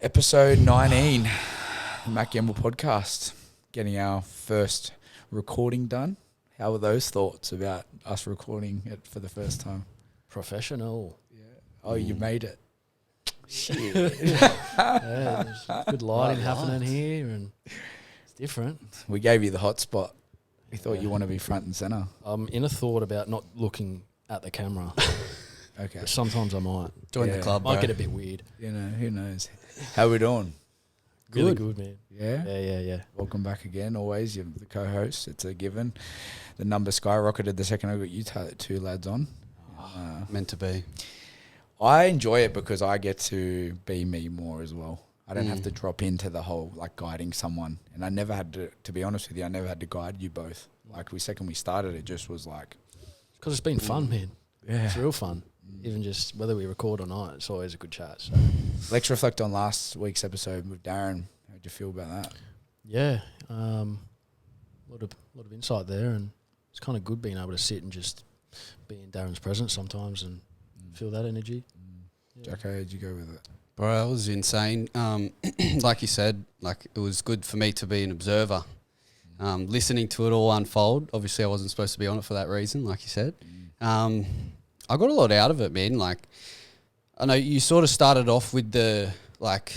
Episode 19, Matt Gamble podcast. Getting our first recording done. How were those thoughts about us recording it for the first time? Professional. Yeah. Oh, you made it. Shit. Yeah, there's good lighting happening here, and it's different. We gave you the hot spot. We thought you want to be front and center. I'm in a thought about not looking at the camera. Okay. But sometimes I might. Join Yeah. the club, Might bro. get a bit weird. You know, who knows? How we doing? Really good, man. Yeah? Yeah. Welcome back again. Always, you're the co-host. It's a given. The number skyrocketed the second I got you two lads on. Meant to be. I enjoy it because I get to be me more as well. I don't have to drop into the whole like guiding someone. And I never had to be honest with you, I never had to guide you both. Like second we started, it just was like. Because it's been fun, man. Yeah. It's real fun. Even just whether we record or not, it's always a good chat. So. Let's reflect on last week's episode with Darren. How'd you feel about that? Yeah, a lot of insight there, and it's kind of good being able to sit and just be in Darren's presence sometimes and feel that energy. Yeah. Jacko, how'd you go with it? Bro, that was insane. Like you said, like it was good for me to be an observer. Listening to it all unfold. Obviously, I wasn't supposed to be on it for that reason, like you said. I got a lot out of it, man. Like, I know you sort of started off with the, like,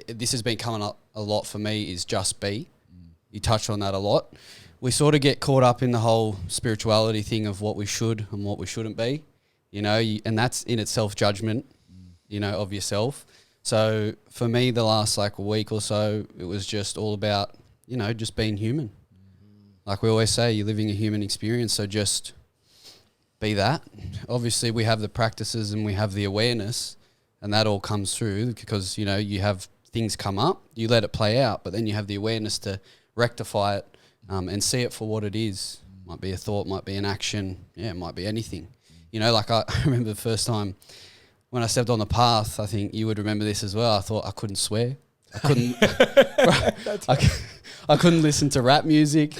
this has been coming up a lot for me, is just be. You touched on that a lot. We sort of get caught up in the whole spirituality thing of what we should and what we shouldn't be, you know, and that's in itself judgment, you know, of yourself. So for me, the last like a week or so, it was just all about, you know, just being human. Like we always say, you're living a human experience, so just be that. Obviously, we have the practices and we have the awareness, and that all comes through because, you know, you have things come up, you let it play out, but then you have the awareness to rectify it and see it for what it is. Might be a thought, might be an action, it might be anything. You know, like I remember the first time when I stepped on the path, I think you would remember this as well, I thought I couldn't swear. I couldn't I couldn't listen to rap music.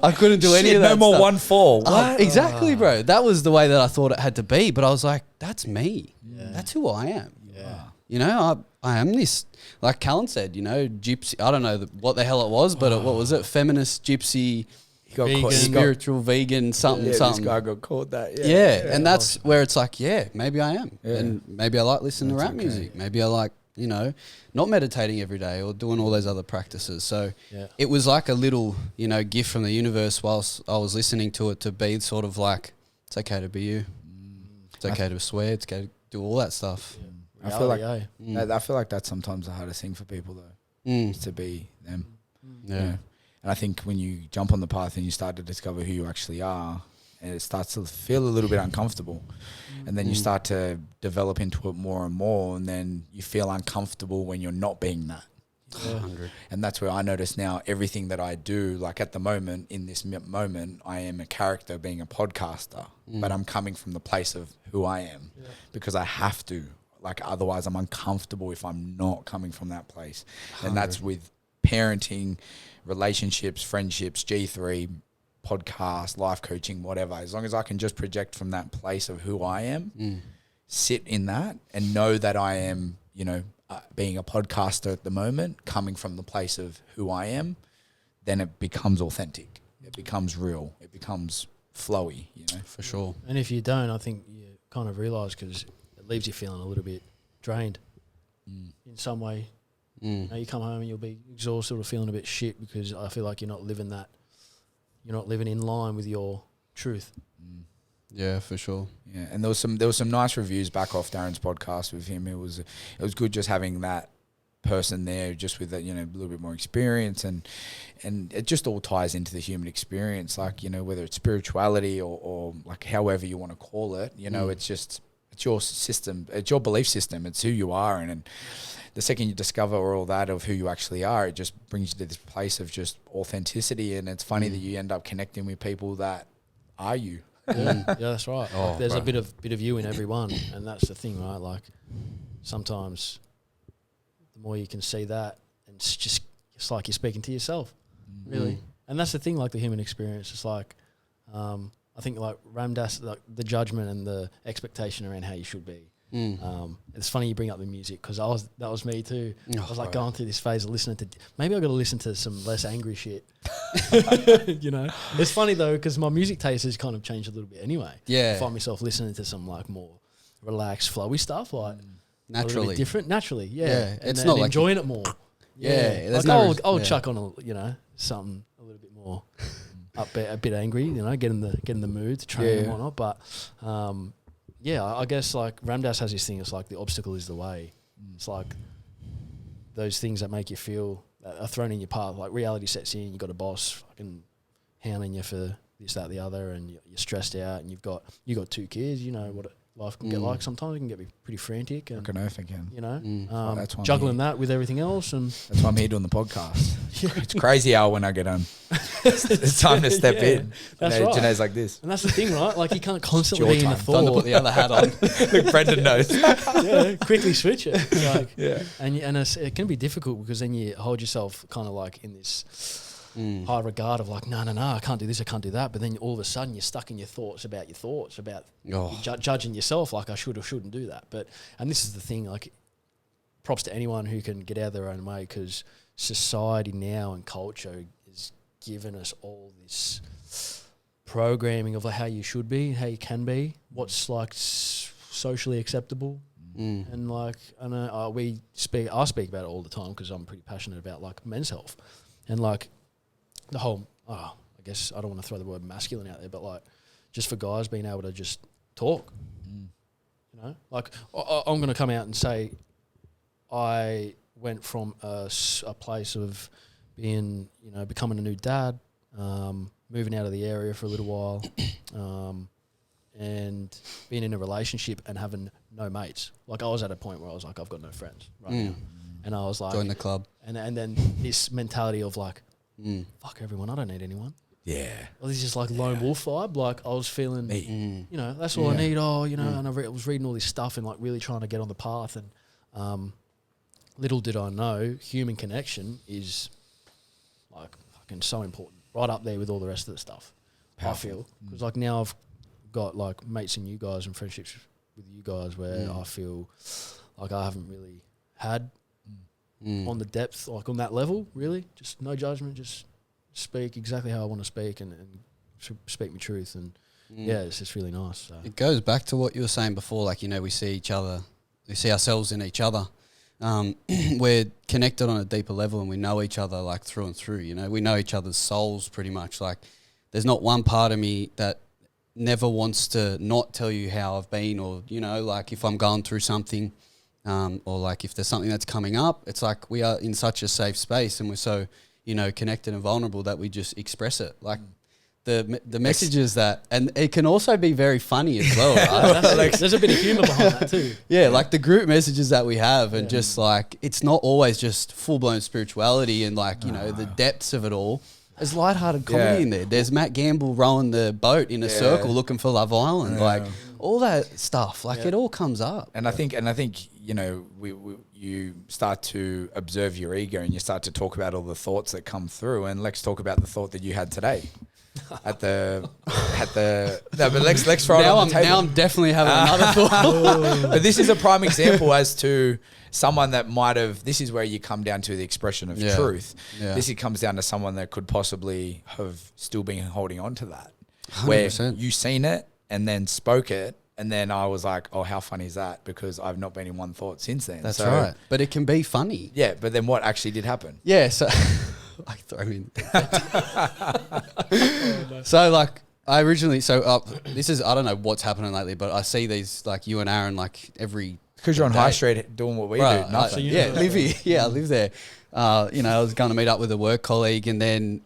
I couldn't do any of that. No more stuff. 1-4. What? Exactly, bro. That was the way that I thought it had to be. But I was like, that's me. Yeah. That's who I am. Yeah. You know, I am this, like Callan said, you know, gypsy. I don't know what the hell it was, but what was it? Feminist, gypsy, He got Vegan. caught. spiritual, vegan, something. This guy got caught that. Yeah. And that's where it's like, yeah, maybe I am. Yeah. And maybe I like listening That's to rap okay. music. Maybe I like, you know, not meditating every day or doing all those other practices. So Yeah. it was like a little, you know, gift from the universe whilst I was listening to it to be sort of like, it's okay to be you. It's okay to swear. It's okay to do all that stuff. I feel like Reality, I feel like that's sometimes the hardest thing for people though, is to be them. Yeah. You know? And I think when you jump on the path and you start to discover who you actually are, and it starts to feel a little bit uncomfortable, and then you start to develop into it more and more, and then you feel uncomfortable when you're not being that. Yeah. 100. And that's where I notice now everything that I do, like at the moment, in this moment, I am a character being a podcaster, but I'm coming from the place of who I am because I have to. Like otherwise I'm uncomfortable if I'm not coming from that place. And that's with parenting, relationships, friendships, G3, podcast, life coaching, whatever. As long as I can just project from that place of who I am, sit in that and know that I am, you know, being a podcaster at the moment, coming from the place of who I am, then it becomes authentic. It becomes real. It becomes flowy, you know. For sure. And if you don't, I think you kind of realise because it leaves you feeling a little bit drained in some way. You know, you come home and you'll be exhausted or feeling a bit shit because I feel like you're not living that. You're not living in line with your truth. Yeah, for sure. Yeah, and there was some nice reviews back off Darren's podcast with him. It was good just having that person there, just with that, you know, a little bit more experience, and it just all ties into the human experience. Like, you know, whether it's spirituality or like however you want to call it, you know, it's your system, it's your belief system, it's who you are, and the second you discover all that of who you actually are, it just brings you to this place of just authenticity. And it's funny that you end up connecting with people that are you. Yeah, that's right. Oh, Like, there's bro. a bit of you in everyone, and that's the thing, right? Like sometimes the more you can see that, and it's like you're speaking to yourself, really. And that's the thing, like the human experience. It's like I think like Ramdas, like the judgment and the expectation around how you should be. It's funny you bring up the music because that was me too. I was like going through this phase of listening to. Maybe I got to listen to some less angry shit. You know, it's funny though because my music taste has kind of changed a little bit anyway. Yeah, I find myself listening to some like more relaxed, flowy stuff, like naturally different. Naturally, yeah. It's not like enjoying it more. Yeah, like I'll chuck on something a little bit more upbeat, a bit angry. You know, get in the mood to train and whatnot. But I guess like Ramdas has this thing. It's like the obstacle is the way. It's like those things that make you feel that are thrown in your path. Like reality sets in. You got a boss fucking hounding you for this, that, the other, and you're stressed out. And you got 2 kids. You know what life can get like. Sometimes it can get pretty frantic. And, I can. you know, that's why juggling that with everything else, and that's why I'm here doing the podcast. It's crazy how when I get on, it's time to step in. That's right. Janae's like this. And that's the thing, right? Like you can't constantly be in a Time to thought. put the other hat on. Look, Brendan knows. Quickly switch it. Like, Yeah. And it can be difficult because then you hold yourself kind of like in this high regard of like, no, I can't do this, I can't do that. But then all of a sudden you're stuck in your thoughts about judging yourself like I should or shouldn't do that. And this is the thing, like props to anyone who can get out of their own way because society now and culture has given us all this programming of like how you should be, how you can be, what's like socially acceptable. And like, I know I speak about it all the time because I'm pretty passionate about like men's health and like the whole, I guess I don't want to throw the word masculine out there, but like just for guys being able to just talk, you know, like I'm going to come out and say I went from a place of being, you know, becoming a new dad, moving out of the area for a little while, and being in a relationship and having no mates. Like I was at a point where I was like, I've got no friends right now. And I was like, join the club. And then this mentality of like, fuck everyone, I don't need anyone. Yeah. Well, this is just like lone wolf vibe. Like I was feeling, you know, that's all I need. And I was reading all this stuff and like really trying to get on the path. And little did I know, human connection is like fucking so important, right up there with all the rest of the stuff. Powerful. I feel because like now I've got like mates and you guys and friendships with you guys where I feel like I haven't really had on the depth, like on that level, really. Just no judgment, just speak exactly how I want to speak and speak my truth. And it's just really nice. So. It goes back to what you were saying before, like, you know, we see each other, we see ourselves in each other. We're connected on a deeper level and we know each other like through and through, you know, we know each other's souls pretty much. Like there's not one part of me that never wants to not tell you how I've been, or, you know, like if I'm going through something, or like if there's something that's coming up, it's like we are in such a safe space and we're so, you know, connected and vulnerable that we just express it. Like the messages that, and it can also be very funny as well, right? There's a bit of humour behind that too. Yeah, like the group messages that we have and just like, it's not always just full-blown spirituality and like, you know, the depths of it all. There's lighthearted comedy in there. There's Matt Gamble rowing the boat in a circle looking for Love Island. Like all that stuff, like it all comes up. And I think, you know, you start to observe your ego and you start to talk about all the thoughts that come through. And let's talk about the thought that you had today. But let's throw it on the table. Now I'm definitely having another thought. But this is a prime example as to someone that might have, this is where you come down to the expression of truth. Yeah. This comes down to someone that could possibly have still been holding on to that. 100%. Where you seen it and then spoke it. And then I was like, oh, how funny is that? Because I've not been in one thought since then. That's right. But it can be funny. Yeah, but then what actually did happen? Yeah, so I throw in. So like I originally, this is, I don't know what's happening lately, but I see these like you and Aaron like every. Because you're on High Street doing what we do, nothing. Live here. Yeah, I live there. You know, I was going to meet up with a work colleague and then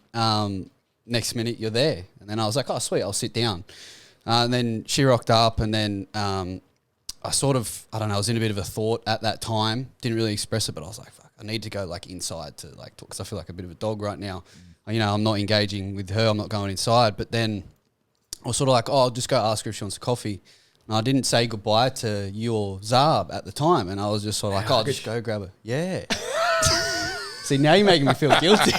next minute you're there. And then I was like, oh, sweet, I'll sit down. And then she rocked up and then I sort of, I don't know, I was in a bit of a thought at that time. Didn't really express it, but I was like, fuck, I need to go like inside to like talk because I feel like a bit of a dog right now. You know, I'm not engaging with her. I'm not going inside. But then I was sort of like, oh, I'll just go ask her if she wants a coffee. And I didn't say goodbye to you or Zarb at the time. And I was just sort of like, I'll just go grab her. Yeah. See, now you're making me feel guilty.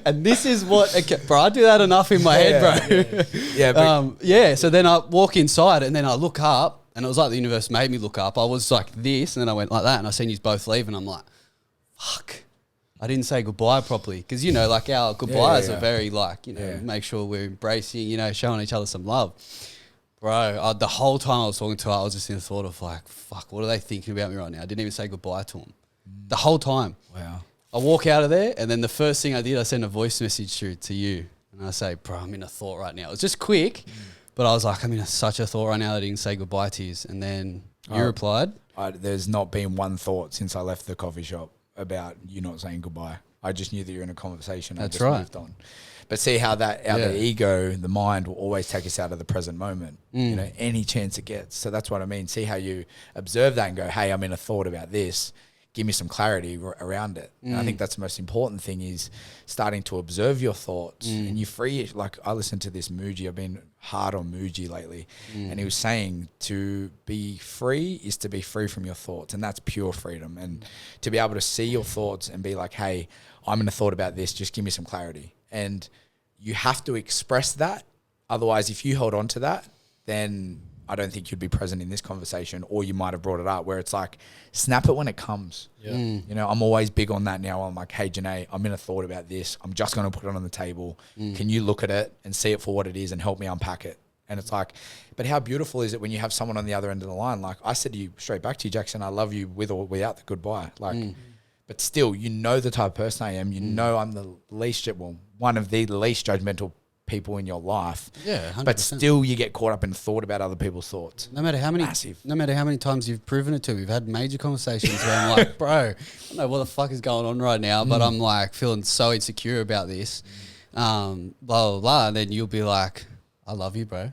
And this is what, bro, I do that enough in my head, bro. Yeah. So then I walk inside and then I look up And it was like the universe made me look up. I was like this, and then I went like that, and I seen you both leave, and I'm like, fuck. I didn't say goodbye properly. Because, you know, like our goodbyes are very like, you know, make sure we're embracing, you know, showing each other some love. Bro, the whole time I was talking to her, I was just in the thought of like, fuck, what are they thinking about me right now? I didn't even say goodbye to them. The whole time. Wow. I walk out of there, and then the first thing I did, I sent a voice message through to you. And I say, bro, I'm in a thought right now. It was just quick. But I was like, I'm in such a thought right now that I didn't say goodbye to you. And then you replied. There's not been one thought since I left the coffee shop about you not saying goodbye. I just knew that you're in a conversation. That's I just right. moved on. But see how the ego, the mind will always take us out of the present moment, you know, any chance it gets. So that's what I mean. See how you observe that and go, hey, I'm in a thought about this. Give me some clarity around it. And I think that's the most important thing is starting to observe your thoughts and you free it. Like I listened to this Muji. I've been hard on Muji lately. And he was saying to be free is to be free from your thoughts. And that's pure freedom. And to be able to see your thoughts and be like, hey, I'm in a thought about this. Just give me some clarity. And you have to express that. Otherwise, if you hold on to that, then I don't think you'd be present in this conversation, or you might have brought it up where it's like, snap it when it comes. You know, I'm always big on that now. I'm like, hey, Janae, I'm in a thought about this. I'm just going to put it on the table. Can you look at it and see it for what it is and help me unpack it? And it's like, but how beautiful is it when you have someone on the other end of the line? Like I said to you straight back to you, Jackson, I love you with or without the goodbye. Like, but still, you know the type of person I am. You know I'm the least, well, one of the least judgmental people in your life. Yeah, 100%. But still you get caught up in thought about other people's thoughts. No matter how many times you've proven it to, we've had major conversations where I'm like, bro, I don't know what the fuck is going on right now, but I'm like feeling so insecure about this. Blah, blah, blah. And then you'll be like, I love you, bro,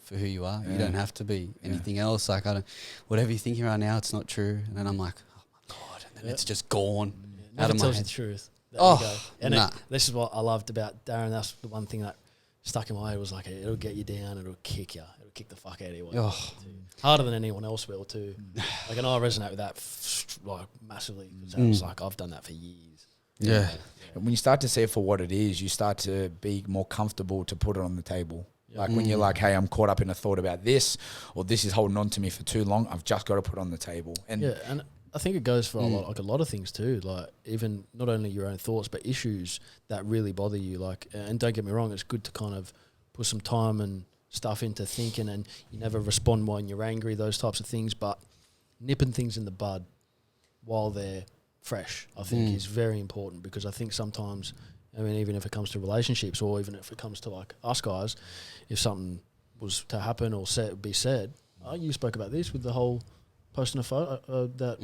for who you are. You don't have to be anything else. Like, whatever you're thinking right now, it's not true. And then I'm like, oh my God. And then it's just gone out of my tells head. the truth. And this is what I loved about Darren. That's the one thing that stuck in my head was like, it'll get you down, it'll kick you, it'll kick the fuck out of you. Harder than anyone else will too. Like, and I resonate with that like massively because I was like, I've done that for years. Yeah. And when you start to see it for what it is, you start to be more comfortable to put it on the table. Like when you're like, hey, I'm caught up in a thought about this, or this is holding on to me for too long, I've just got to put it on the table. And and I think it goes for a lot of things too. Like even not only your own thoughts, but issues that really bother you. Like, and don't get me wrong, it's good to kind of put some time and stuff into thinking, and you never respond when you're angry, those types of things. But nipping things in the bud while they're fresh, I think, is very important, because I think sometimes, I mean, even if it comes to relationships, or even if it comes to like us guys, if something was to happen or be said, you spoke about this with the whole posting a photo,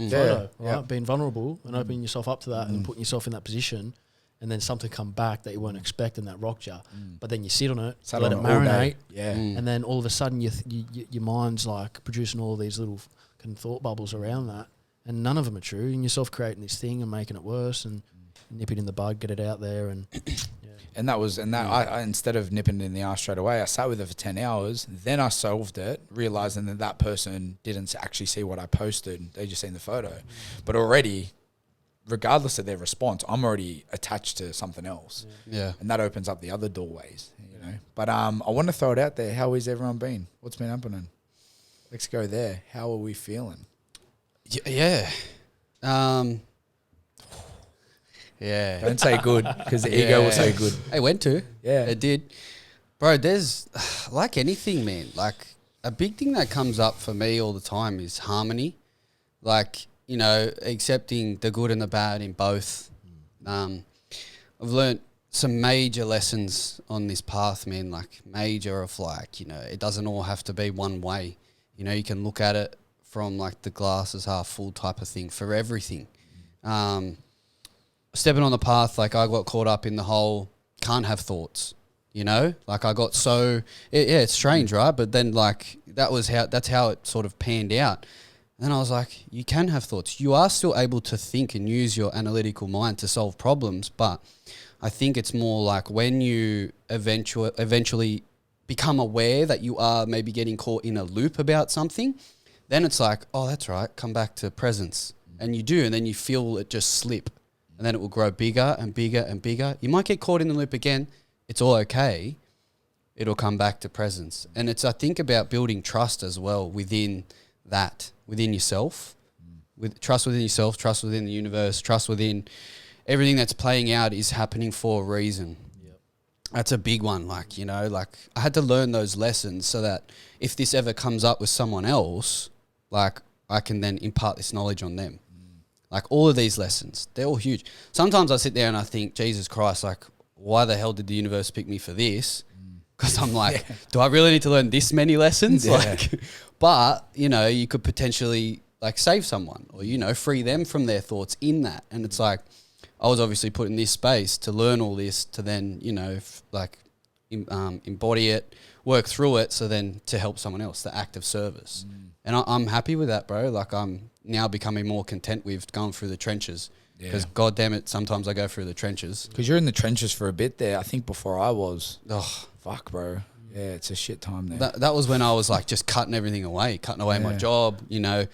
photo, right? Being vulnerable and opening yourself up to that and putting yourself in that position, and then something come back that you weren't expecting that rocked you, but then you sit on it, let it marinate, and then all of a sudden your mind's like producing all these little thought bubbles around that, and none of them are true, and you're self-creating this thing and making it worse, and nip it in the bud, get it out there, and I instead of nipping it in the ass straight away, I sat with it for 10 hours. Then I solved it, realizing that person didn't actually see what I posted. They just seen the photo. But already, regardless of their response, I'm already attached to something else. Yeah. And that opens up the other doorways, you know. But I want to throw it out there. How has everyone been? What's been happening? Let's go there. How are we feeling? Yeah. Yeah. Don't say good, because the ego will say good. It went to. Yeah. It did. Bro, there's, like anything, man, like a big thing that comes up for me all the time is harmony. Like, you know, accepting the good and the bad in both. I've learnt some major lessons on this path, man, like major of like, you know, it doesn't all have to be one way. You know, you can look at it from like the glass is half full type of thing for everything. Stepping on the path, like I got caught up in the whole can't have thoughts, you know, like I got so, it's strange, right? But then like that's how it sort of panned out. And then I was like, you can have thoughts. You are still able to think and use your analytical mind to solve problems. But I think it's more like when you eventually become aware that you are maybe getting caught in a loop about something, then it's like, oh, that's right, come back to presence. And you do, and then you feel it just slip. And then it will grow bigger and bigger and bigger. You might get caught in the loop again. It's all okay. it'll come back to presence. And it's, I think, about building trust as well within yourself, with trust within yourself, trust within the universe, trust within everything that's playing out is happening for a reason. Yep. That's a big one. Like, you know, like I had to learn those lessons so that if this ever comes up with someone else, like I can then impart this knowledge on them. Like all of these lessons, they're all huge. Sometimes I sit there and I think, Jesus Christ, like why the hell did the universe pick me for this? Because I'm like, do I really need to learn this many lessons? Yeah. Like, but you know, you could potentially like save someone or, you know, free them from their thoughts in that. And it's like, I was obviously put in this space to learn all this to then, you know, embody it, work through it. So then to help someone else, the act of service. And I'm happy with that, bro. Like I'm now becoming more content with going through the trenches. Because God damn it, sometimes I go through the trenches. Because you're in the trenches for a bit there. I think before I was. Oh, Fuck, bro. Yeah, it's a shit time there. that was when I was like just cutting everything away, cutting away my job, you know,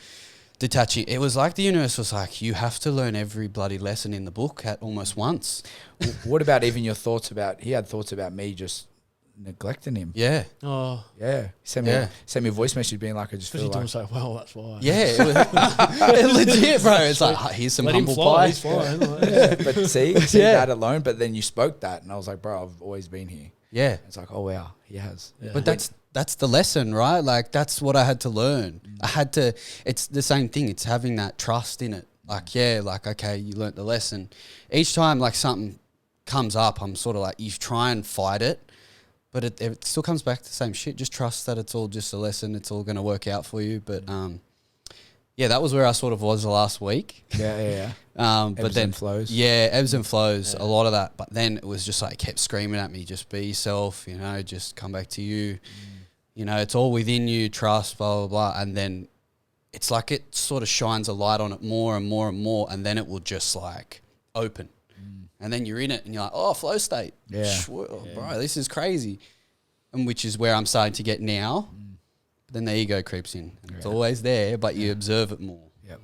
detaching. It was like the universe was like, you have to learn every bloody lesson in the book at almost once. What about even your thoughts about, he had thoughts about me just neglecting him. Yeah. Oh, Yeah. Sent me a voice message being like, I just because feel you don't like. say, well, that's why. Yeah. It was, legit, bro. It's like, here's some Let him humble fly. pie. He's fine. But see that alone. But then you spoke that, and I was like, bro, I've always been here. Yeah. It's like, oh wow, he has. Yeah. But that's the lesson, right? Like that's what I had to learn. I had to, it's the same thing. It's having that trust in it. Like, yeah, like, okay, you learnt the lesson. Each time like something comes up, I'm sort of like, you try and fight it, but it still comes back to the same shit. Just trust that it's all just a lesson. It's all going to work out for you. But, yeah, that was where I sort of was the last week. Yeah. But Ebbs then and flows. Yeah, ebbs and flows, Yeah. a lot of that. But then it was just like kept screaming at me, just be yourself, you know, just come back to you. You know, it's all within you, trust, blah, blah, blah. And then it's like it sort of shines a light on it more and more and more. And then it will just like open. And then you're in it and you're like, oh, flow state. Yeah. Bro, this is crazy. And which is where I'm starting to get now. But then the ego creeps in. And it's always there, but you observe it more. Yep.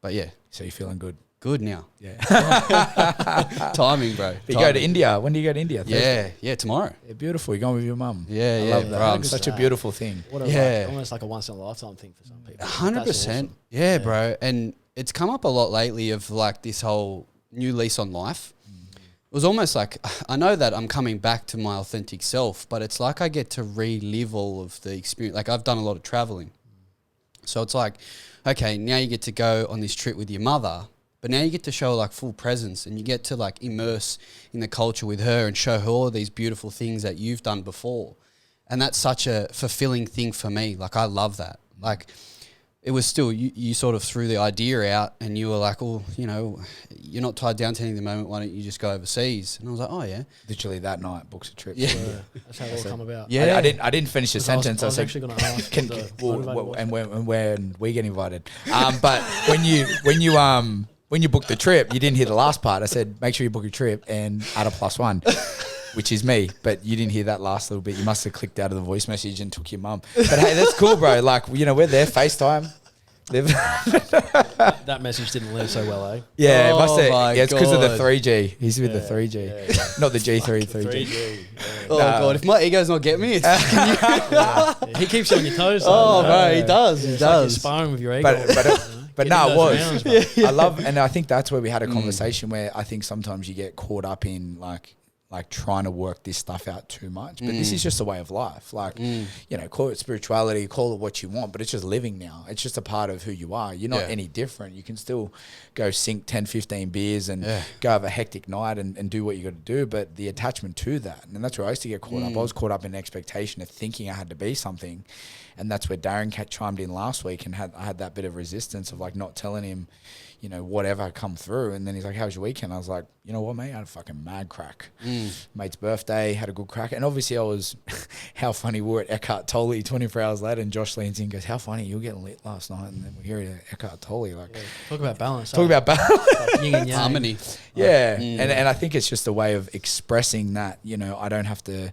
But yeah, So you're feeling good. good now. Yeah. Timing, bro. You go to India. When do you go to India? Thursday? Yeah, tomorrow. Yeah, beautiful. You're going with your mum. Yeah, I yeah, love that. bro, I'm Such a so- beautiful thing. What a, Yeah. like, almost like a once in a lifetime thing for some people. 100%. That's awesome. Yeah, bro. And it's come up a lot lately of like this whole new lease on life. It was almost like, I know that I'm coming back to my authentic self, but it's like I get to relive all of the experience. Like I've done a lot of traveling. So it's like, okay, now you get to go on this trip with your mother, but now you get to show like full presence and you get to like immerse in the culture with her and show her all of these beautiful things that you've done before. And that's such a fulfilling thing for me. Like I love that. Like it was still, you sort of threw the idea out and you were like, oh, you know, you're not tied down to anything at the moment. Why don't you just go overseas? And I was like, oh yeah. Literally that night, books a trip. Yeah. Yeah, that's how it all come about. Yeah. I didn't finish the sentence. I was said, actually going to ask. Can, the well, motivated well, voice. and when we get invited, but when you booked the trip, you didn't hear the last part. I said, make sure you book your trip and add a +1, which is me. But you didn't hear that last little bit. You must have clicked out of the voice message and took your mum. But hey, that's cool, bro. Like, you know, we're there, FaceTime. That message didn't land so well, eh? Yeah, it Oh must have. my Yeah, it's because of the God. 3G. He's with the Yeah, 3G, yeah. not the G3 3G. 3G. Oh Nah. God, if my ego's not getting me, it's Yeah, he keeps you on your toes. oh though, bro, he does, he It's like you're does. sparring with your ego. But Getting no, it those was. rounds, bro. I love, and I think that's where we had a conversation where I think sometimes you get caught up in like trying to work this stuff out too much. But this is just a way of life. Like, you know, call it spirituality, call it what you want, but it's just living now. It's just a part of who you are. You're not Yeah. any different. You can still go sink 10, 15 beers and Yeah. go have a hectic night and do what you got to do. But the attachment to that, and that's where I used to get caught up. I was caught up in expectation of thinking I had to be something. And that's where Darren chimed in last week and I had that bit of resistance of like not telling him, you know, whatever come through. And then he's like, how was your weekend? I was like, you know what, mate? I had a fucking mad crack. Mate's birthday, had a good crack. And obviously I was, how funny, we were at Eckhart Tolle 24 hours later and Josh leans in and goes, how funny, you were getting lit last night. And then we hear it at Eckhart Tolle. Like, Talk about balance. talk about balance. like yin and yang. Harmony. Yeah. And I think it's just a way of expressing that, you know, I don't have to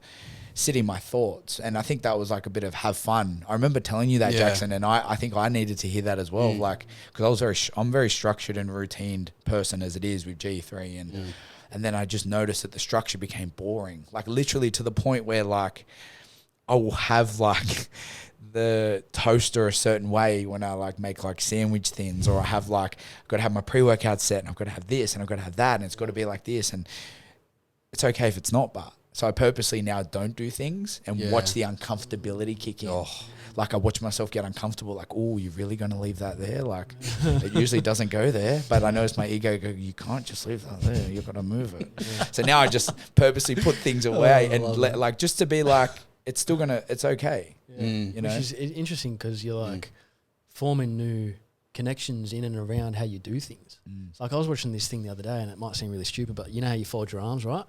sit in my thoughts. And I think that was like a bit of have fun. I remember telling you that, Yeah. Jackson, and I think I needed to hear that as well. Like, because I'm very structured and routine person as it is with G3. And then I just noticed that the structure became boring, like literally to the point where like I will have like the toaster a certain way when I like make like sandwich thins, or I have like, I've got to have my pre-workout set and I've got to have this and I've got to have that and it's got to be like this, and it's okay if it's not, but so I purposely now don't do things and watch the uncomfortability kick in. Like I watch myself get uncomfortable, like, oh, you're really going to leave that there? Like it usually doesn't go there, but I notice my ego go, you can't just leave that there, you've got to move it. So now I just purposely put things away and like just to be like, it's still going to, it's okay. You know? Which is interesting because you're like forming new connections in and around how you do things. It's like I was watching this thing the other day and it might seem really stupid, but you know how you fold your arms, right?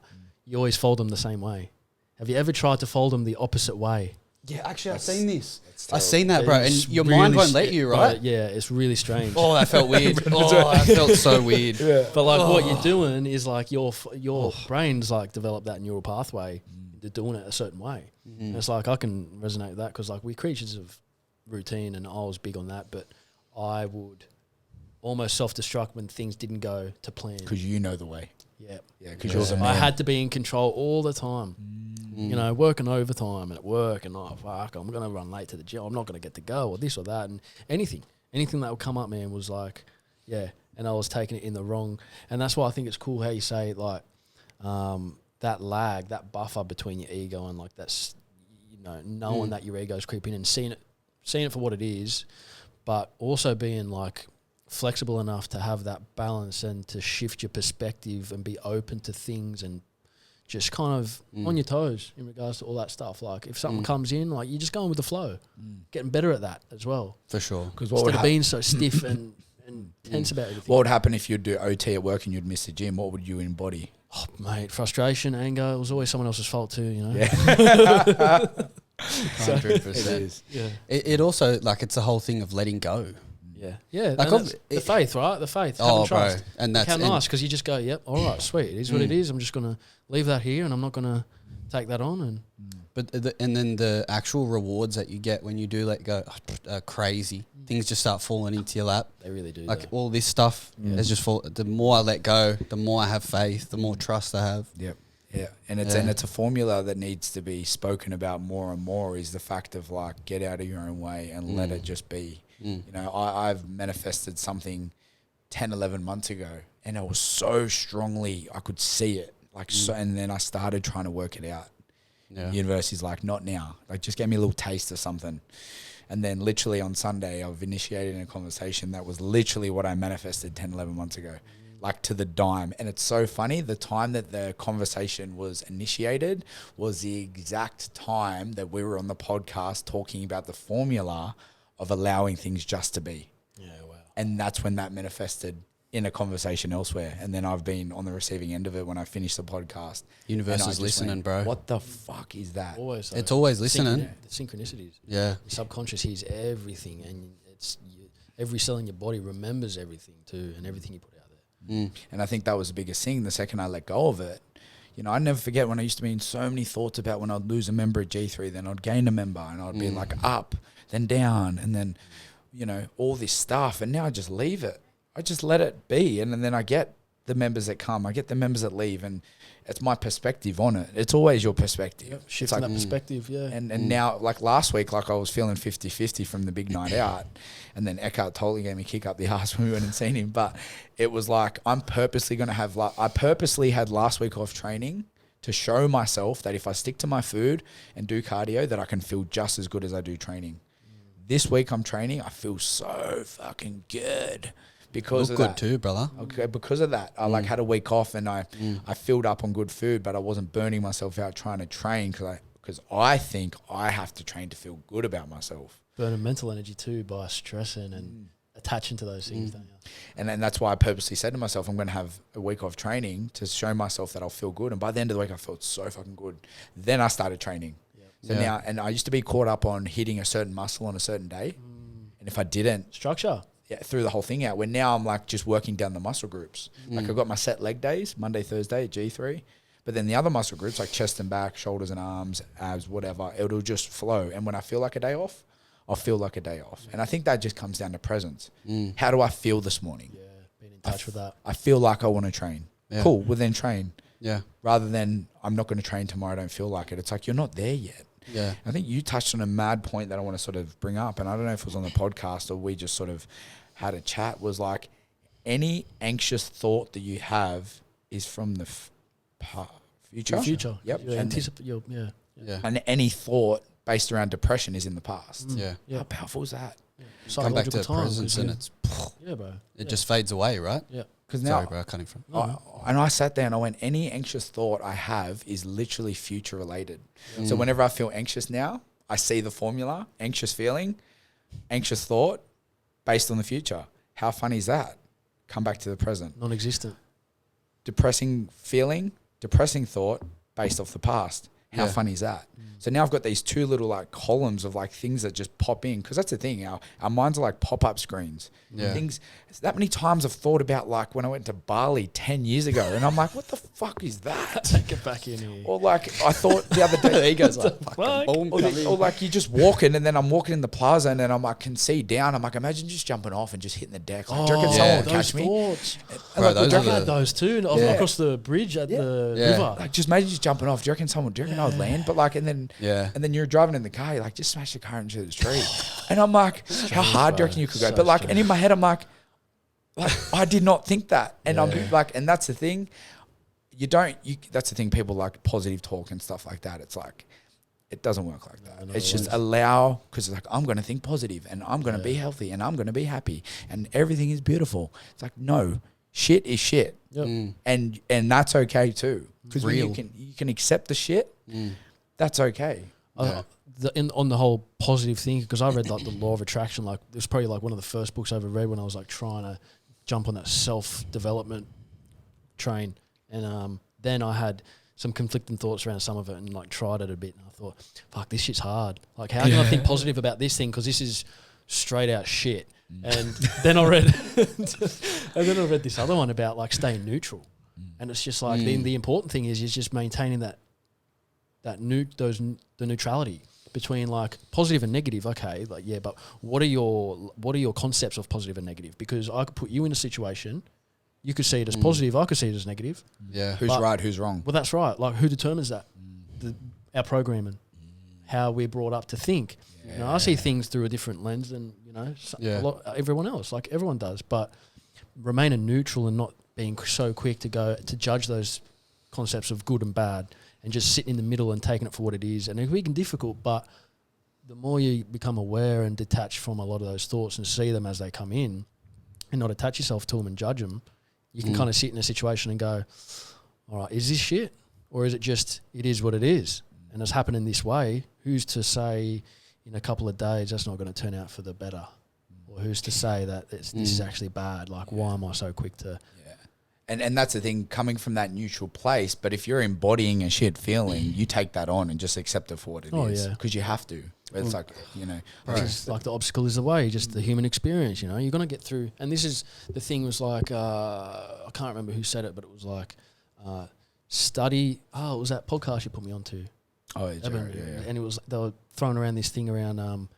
You always fold them the same way. Have you ever tried to fold them the opposite way? Yeah, actually, I've seen this. I've seen that, bro. And It's your really mind won't let you, right? Yeah, it's really strange. Oh, that felt weird. That felt so weird. But like what you're doing is like your brain's like developed that neural pathway to doing it a certain way. And it's like I can resonate with that because like we're creatures of routine, and I was big on that. But I would almost self-destruct when things didn't go to plan. Because you know the way. Yeah, because you're the man. I had to be in control all the time. You know, working overtime at work, and fuck, I'm gonna run late to the gym. I'm not gonna get to go, or this or that, and anything that would come up, man, was like, and I was taking it in the wrong. And that's why I think it's cool how you say like that lag, that buffer between your ego and like that's, you know, knowing that your ego's creeping and seeing it for what it is, but also being like flexible enough to have that balance and to shift your perspective and be open to things and just kind of on your toes in regards to all that stuff. Like if something comes in, like you're just going with the flow, getting better at that as well. For sure. Because Instead of being so stiff and tense about everything. what would happen if you'd do OT at work and you'd miss the gym? What would you embody? Oh, mate, frustration, anger. It was always someone else's fault too, you know? Yeah. 100%. Yeah. It also, like, it's a whole thing of letting go. Yeah. Yeah. Like, And the faith, right? The faith. Oh, having trust. bro. And that's How nice, because you just go, yep, all right, sweet. It is what it is. I'm just going to leave that here and I'm not going to take that on. And But and then the actual rewards that you get when you do let go are crazy. Things just start falling into your lap. they really do. Like though. all this stuff is just the more I let go, the more I have faith, the more trust I have. Yep. Yeah. And it's a formula that needs to be spoken about more and more, is the fact of like, get out of your own way and let it just be. You know, I've manifested something 10, 11 months ago and it was so strongly, I could see it. Like so, and then I started trying to work it out. Yeah. University's like, not now. Like, just give me a little taste of something. And then literally on Sunday, I've initiated a conversation that was literally what I manifested 10, 11 months ago, like to the dime. And it's so funny. The time that the conversation was initiated was the exact time that we were on the podcast talking about the formula of allowing things just to be. Yeah, wow. And that's when that manifested in a conversation elsewhere. And then I've been on the receiving end of it when I finished the podcast. Universe And I is just listening, went, bro. What the fuck is that? Always. It's always listening. The synchronicities. Yeah. The subconscious hears everything, and every cell in your body remembers everything too, and everything you put out there. And I think that was the biggest thing. The second I let go of it, you know, I never forget when I used to be in so many thoughts about when I'd lose a member at G3, then I'd gain a member, and I'd be like up, then down, and then, you know, all this stuff. And now I just leave it. I just let it be. And then I get the members that come, I get the members that leave, and it's my perspective on it. It's always your perspective. Shifting that perspective, yeah. And now, like last week, like I was feeling 50-50 from the big night out. And then Eckhart totally gave me a kick up the arse when we went and seen him. But it was like, I'm purposely going to have, like, I purposely had last week off training to show myself that if I stick to my food and do cardio, that I can feel just as good as I do training. This week I'm training, I feel so fucking good. Because Look of good that. too, brother. Okay, because of that, I like had a week off and I filled up on good food, but I wasn't burning myself out trying to train because I think I have to train to feel good about myself. Burning mental energy too by stressing and attaching to those things, don't you? And then that's why I purposely said to myself, I'm going to have a week off training to show myself that I'll feel good. And by the end of the week, I felt so fucking good. Then I started training. So now, and I used to be caught up on hitting a certain muscle on a certain day. And if I didn't, Structure. threw the whole thing out, where now I'm like just working down the muscle groups. Like I've got my set leg days, Monday, Thursday at G3. But then the other muscle groups like chest and back, shoulders and arms, abs, whatever, it'll just flow. And when I feel like a day off, I'll feel like a day off. And I think that just comes down to presence. How do I feel this morning? Yeah, being in touch with that. I feel like I want to train. Yeah. Cool. Well, then train. Yeah. Rather than I'm not going to train tomorrow. I don't feel like it. It's like you're not there yet. Yeah. I think you touched on a mad point that I want to sort of bring up, and I don't know if it was on the podcast or we just sort of had a chat. Was like any anxious thought that you have is from the future. The future. Yep. You anticipate. Yeah. Yeah. And any thought based around depression is in the past. Yeah. Yeah. How powerful is that? Come back to Psychological time, presence 'cause and you- it's yeah, bro. it just fades away, right? Yeah. Because Sorry, now, bro, cutting from. I sat there and I went, any anxious thought I have is literally future related. So whenever I feel anxious now, I see the formula: anxious feeling, anxious thought, based on the future. How funny is that? Come back to the present. Non-existent. Depressing feeling, depressing thought, based off the past. How Yeah. funny is that? So now I've got these two little like columns of like things that just pop in, because that's the thing. Our minds are like pop-up screens. Yeah. Things. That many times I've thought about like when I went to Bali 10 years ago, and I'm like, what the fuck is that? Get back in here. Or like I thought the other day. He goes like, fuck? fucking boom, Or, come in. or like you're just walking, and then I'm walking in the plaza, and then I'm like, can see down. I'm like, imagine just jumping off and just hitting the deck. Like, do you reckon yeah. someone will those catch me? thoughts. And Bro, like, those do you are I reckon- had those too Yeah. across the bridge at the Yeah. river. like just imagine just jumping off. Do you reckon someone? Do you reckon I would land? But like, and then Yeah. and then you're driving in the car. You're like, just smash the car into the tree. And I'm like, how hard do you reckon you could go? So But like, strange. and in my head, I'm like I did not think that. And I'm like, and that's the thing. That's the thing. People like positive talk and stuff like that. It's like, it doesn't work like that. No, It's it just won't. allow, because it's like, I'm going to think positive and I'm going to be healthy and I'm going to be happy and everything is beautiful. It's like, no, shit is shit. Yep. And that's okay too. Because when Real. you can accept the shit, that's okay. Yeah. On the whole positive thing, because I read like the Law of Attraction, like it was probably like one of the first books I ever read when I was like trying to jump on that self-development train, and then I had some conflicting thoughts around some of it and like tried it a bit, and I thought, fuck, this shit's hard. Like, how can I think positive about this thing, because this is straight out shit. And then I read this other one about like staying neutral, and it's just like the important thing is just maintaining the neutrality between like positive and negative. Okay, like yeah, but what are your concepts of positive and negative? Because I could put you in a situation, you could see it as positive, I could see it as negative. Yeah. Who's But- right, who's wrong? Well, that's right. Like, who determines that? Our programming, how we're brought up to think. You know, I see things through a different lens than everyone else. Like everyone does, but remaining neutral and not being so quick to judge those concepts of good and bad, and just sitting in the middle and taking it for what it is. And it can be difficult, but the more you become aware and detach from a lot of those thoughts and see them as they come in, and not attach yourself to them and judge them, you can kind of sit in a situation and go, all right, is this shit? Or is it just, it is what it is? And it's happening this way. Who's to say in a couple of days that's not going to turn out for the better? Or who's to say that this is actually bad? Like, why am I so quick to... And that's the thing, coming from that neutral place. But if you're embodying a shit feeling, you take that on and just accept it for what it is. yeah. Because you have to. It's like, It's like the obstacle is the way, just the human experience, you know. You're going to get through. And this is, the thing was like, I can't remember who said it, but it was like, study... Oh, it was that podcast you put me onto. oh, yeah, yeah. And it was, they were throwing around this thing around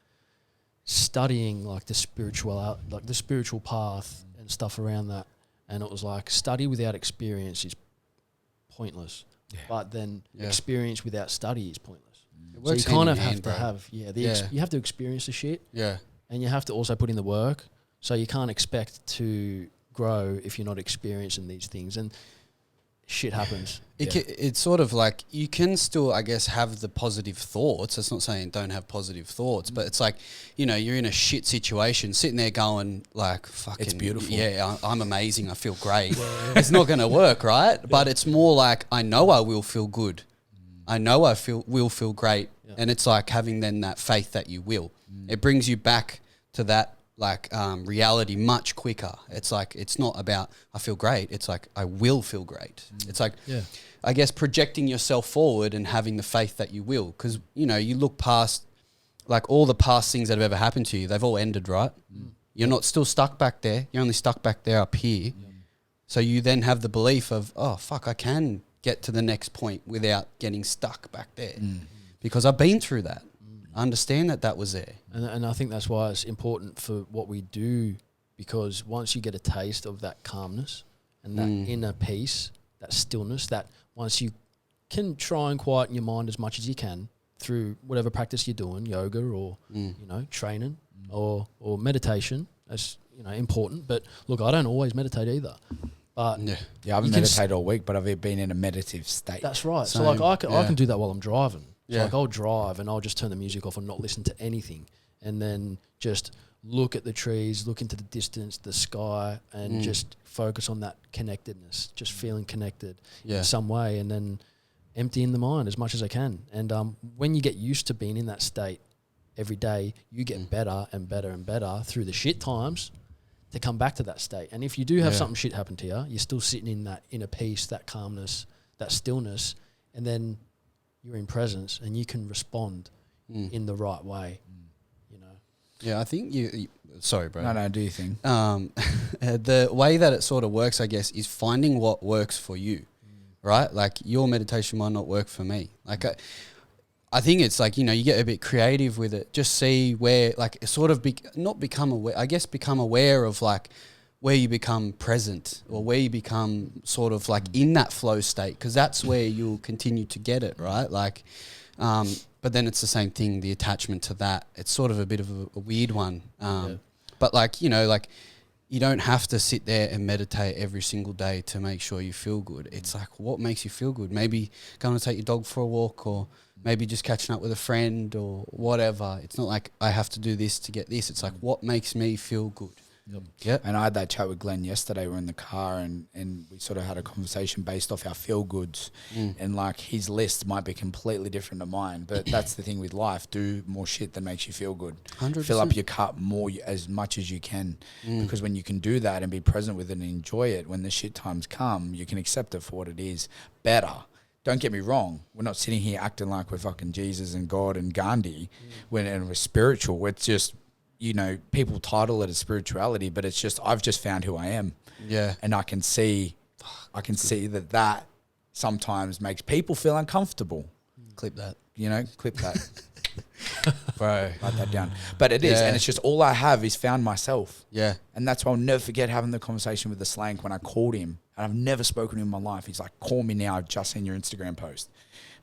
studying like the spiritual path and stuff around that. And it was like, study without experience is pointless, but then experience without study is pointless. It So you works kind hand of in have hand, to bro. have, you have to experience the shit, Yeah. and you have to also put in the work. So you can't expect to grow if you're not experiencing these things, and shit happens. It's sort of like you can still, I guess, have the positive thoughts. It's not saying don't have positive thoughts, but it's like, you know, you're in a shit situation, sitting there going like, fucking, It's beautiful. Yeah, I'm amazing. I feel great. It's not going to work, right? But it's more like, I know I will feel good. I know I will feel great. Yeah. And it's like having then that faith that you will. It brings you back to that like reality much quicker. It's like, it's not about I feel great. It's like I will feel great. It's like, I guess, projecting yourself forward and having the faith that you will. Because, you know, you look past like all the past things that have ever happened to you. They've all ended, right? You're not still stuck back there. You're only stuck back there up here. So you then have the belief of, oh, fuck, I can get to the next point without getting stuck back there. Because I've been through that. I understand that was there. And I think that's why it's important for what we do, because once you get a taste of that calmness and that inner peace that stillness, that once you can try and quieten your mind as much as you can through whatever practice you're doing, yoga or, training or meditation, that's, important. But look, I don't always meditate either. But I haven't meditated all week, but I've been in a meditative state. That's right. Same. So like I can do that while I'm driving. So Yeah. like I'll drive and I'll just turn the music off and not listen to anything, and then just look at the trees, look into the distance, the sky, and just focus on that connectedness, just feeling connected in some way, and then emptying the mind as much as I can. And when you get used to being in that state every day, you get better and better and better through the shit times to come back to that state. And if you do have something shit happen to you, you're still sitting in that inner peace, that calmness, that stillness, and then you're in presence and you can respond in the right way, Yeah, I think you sorry, bro. No, do you think? The way that it sort of works, I guess, is finding what works for you, right? Like your meditation might not work for me. Like I think it's like, you get a bit creative with it. Just see where, like, sort of not become aware, I guess become aware of like where you become present or where you become sort of like in that flow state, because that's where you'll continue to get it, right? Like, but then it's the same thing, the attachment to that. It's sort of a bit of a weird one. But like, like you don't have to sit there and meditate every single day to make sure you feel good. It's like, what makes you feel good? Maybe going to take your dog for a walk, or maybe just catching up with a friend or whatever. It's not like I have to do this to get this. It's like, what makes me feel good? Yep. And I had that chat with Glenn yesterday. We're in the car and we sort of had a conversation based off our feel goods. And like his list might be completely different to mine, but that's the thing with life. Do more shit that makes you feel good. 100%. Fill up your cup more as much as you can, because when you can do that and be present with it and enjoy it, when the shit times come, you can accept it for what it is better. Don't get me wrong. We're not sitting here acting like we're fucking Jesus and God and Gandhi and we're spiritual. It's just, people title it as spirituality, but it's just, I've just found who I am. Yeah. And I can see that sometimes makes people feel uncomfortable. Clip that. Clip that. Bro. Write that down. But it is, and it's just all I have is found myself. Yeah. And that's why I'll never forget having the conversation with the Slank when I called him. And I've never spoken to him in my life. He's like, call me now, I've just seen your Instagram post.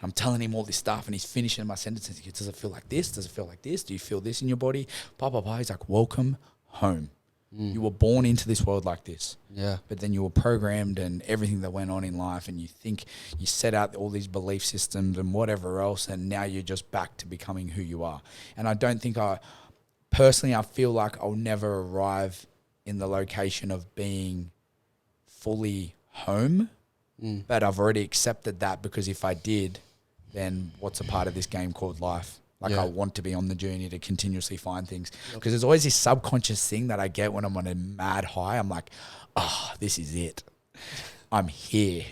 I'm telling him all this stuff and he's finishing my sentences. He goes, does it feel like this? Does it feel like this? Do you feel this in your body? Blah, blah, blah. He's like, welcome home. You were born into this world like this. Yeah. But then you were programmed and everything that went on in life, and you think you set out all these belief systems and whatever else, and now you're just back to becoming who you are. And I don't think I feel like I'll never arrive in the location of being fully home, but I've already accepted that, because if I did, then what's a part of this game called life? Like, I want to be on the journey to continuously find things, because there's always this subconscious thing that I get when I'm on a mad high. I'm like, oh, this is it. I'm here.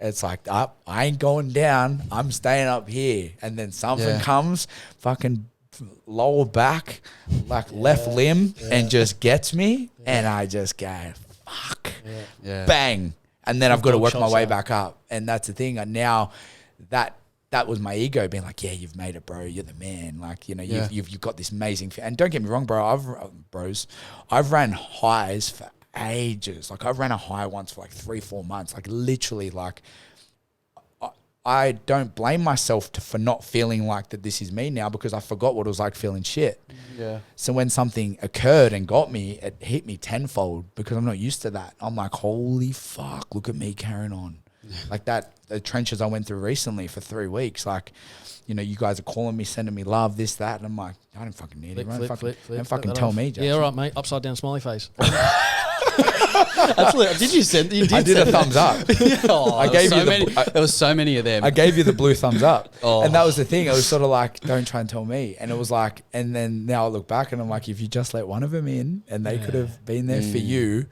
It's like, I ain't going down. I'm staying up here. And then something comes, fucking lower back, like left limb, and just gets me. And I just go, fuck, bang. And then I've got to work my way back up. And that's the thing. And now that was my ego being like, yeah, you've made it, bro. You're the man. Like, you've got this amazing and don't get me wrong, bro. I've ran highs for ages. Like, I've ran a high once for like 3-4 months. Like, literally, like, I don't blame myself for not feeling like that this is me now, because I forgot what it was like feeling shit. Yeah. So when something occurred and got me, it hit me tenfold, because I'm not used to that. I'm like, holy fuck, look at me carrying on. Like that, the trenches I went through recently for 3 weeks, like, you guys are calling me, sending me love, this, that. And I'm like, I don't fucking need it. Don't fucking tell me, Jackson. Yeah, all right, mate. Upside down smiley face. Absolutely. Did you send? I did a thumbs up. I gave you there was so many of them. I gave you the blue thumbs up, and that was the thing. It was sort of like, don't try and tell me. And it was like, and then now I look back and I'm like, if you just let one of them in, and they could have been there for you,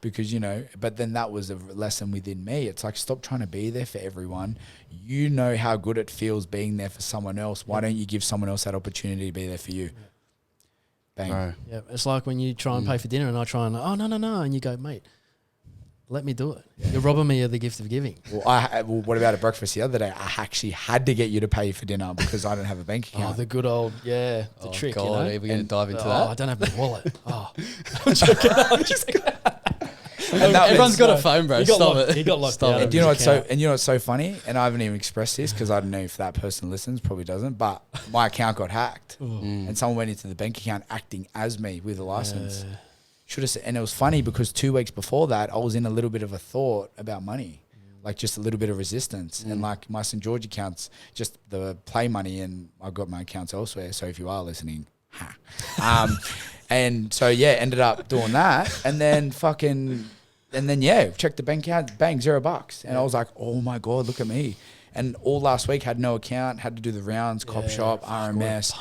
because But then that was a lesson within me. It's like, stop trying to be there for everyone. You know how good it feels being there for someone else. Why don't you give someone else that opportunity to be there for you? Bang. Bro. Yeah, it's like when you try and pay for dinner and I try and, oh, no. And you go, mate, let me do it. You're robbing me of the gift of giving. Well, what about at breakfast the other day? I actually had to get you to pay for dinner because I don't have a bank account. Oh, the good old, the trick, God, are we going to dive into that? I don't have my wallet. Oh, I'm joking. And that Everyone's was- got a phone, bro. He got Stop locked- it. he got locked Stop out it. of Do you know his what's so? account. And you know what's so funny? And I haven't even expressed this because I don't know if that person listens. Probably doesn't. But my account got hacked, and someone went into the bank account acting as me with a license. Should have. And it was funny because 2 weeks before that, I was in a little bit of a thought about money, like just a little bit of resistance. And like my St. George accounts, just the play money, and I've got my accounts elsewhere. So if you are listening, and so yeah, ended up doing that, and then checked the bank account, bang, $0, and I was like, oh my god, look at me. And all last week had no account, had to do the rounds, cop shop, RMS,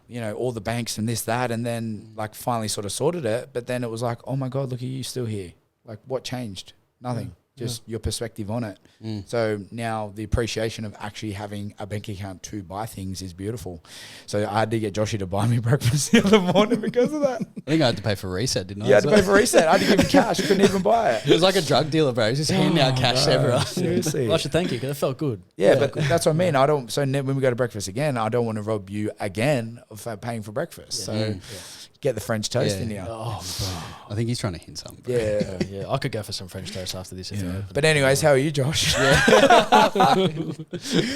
you know, all the banks and this, that, and then like finally sort of sorted it. But then it was like, oh my god, look at you still here. Like what changed? Nothing. Just your perspective on it. So now the appreciation of actually having a bank account to buy things is beautiful. So I had to get Joshy to buy me breakfast the other morning because of that. I think I had to pay for reset, didn't I? You had to pay for reset. I had to give him cash. Couldn't even buy it. It was like a drug dealer, bro. He's just handing out cash to everyone. Seriously. Well, I should thank you because it felt good. Yeah, but that's what I mean. I don't. So when we go to breakfast again, I don't want to rob you again of paying for breakfast. So get the French toast Yeah. in here. Oh, I think he's trying to hint something, bro. Yeah. yeah. I could go for some French toast after this if you But anyways, how are you, Josh?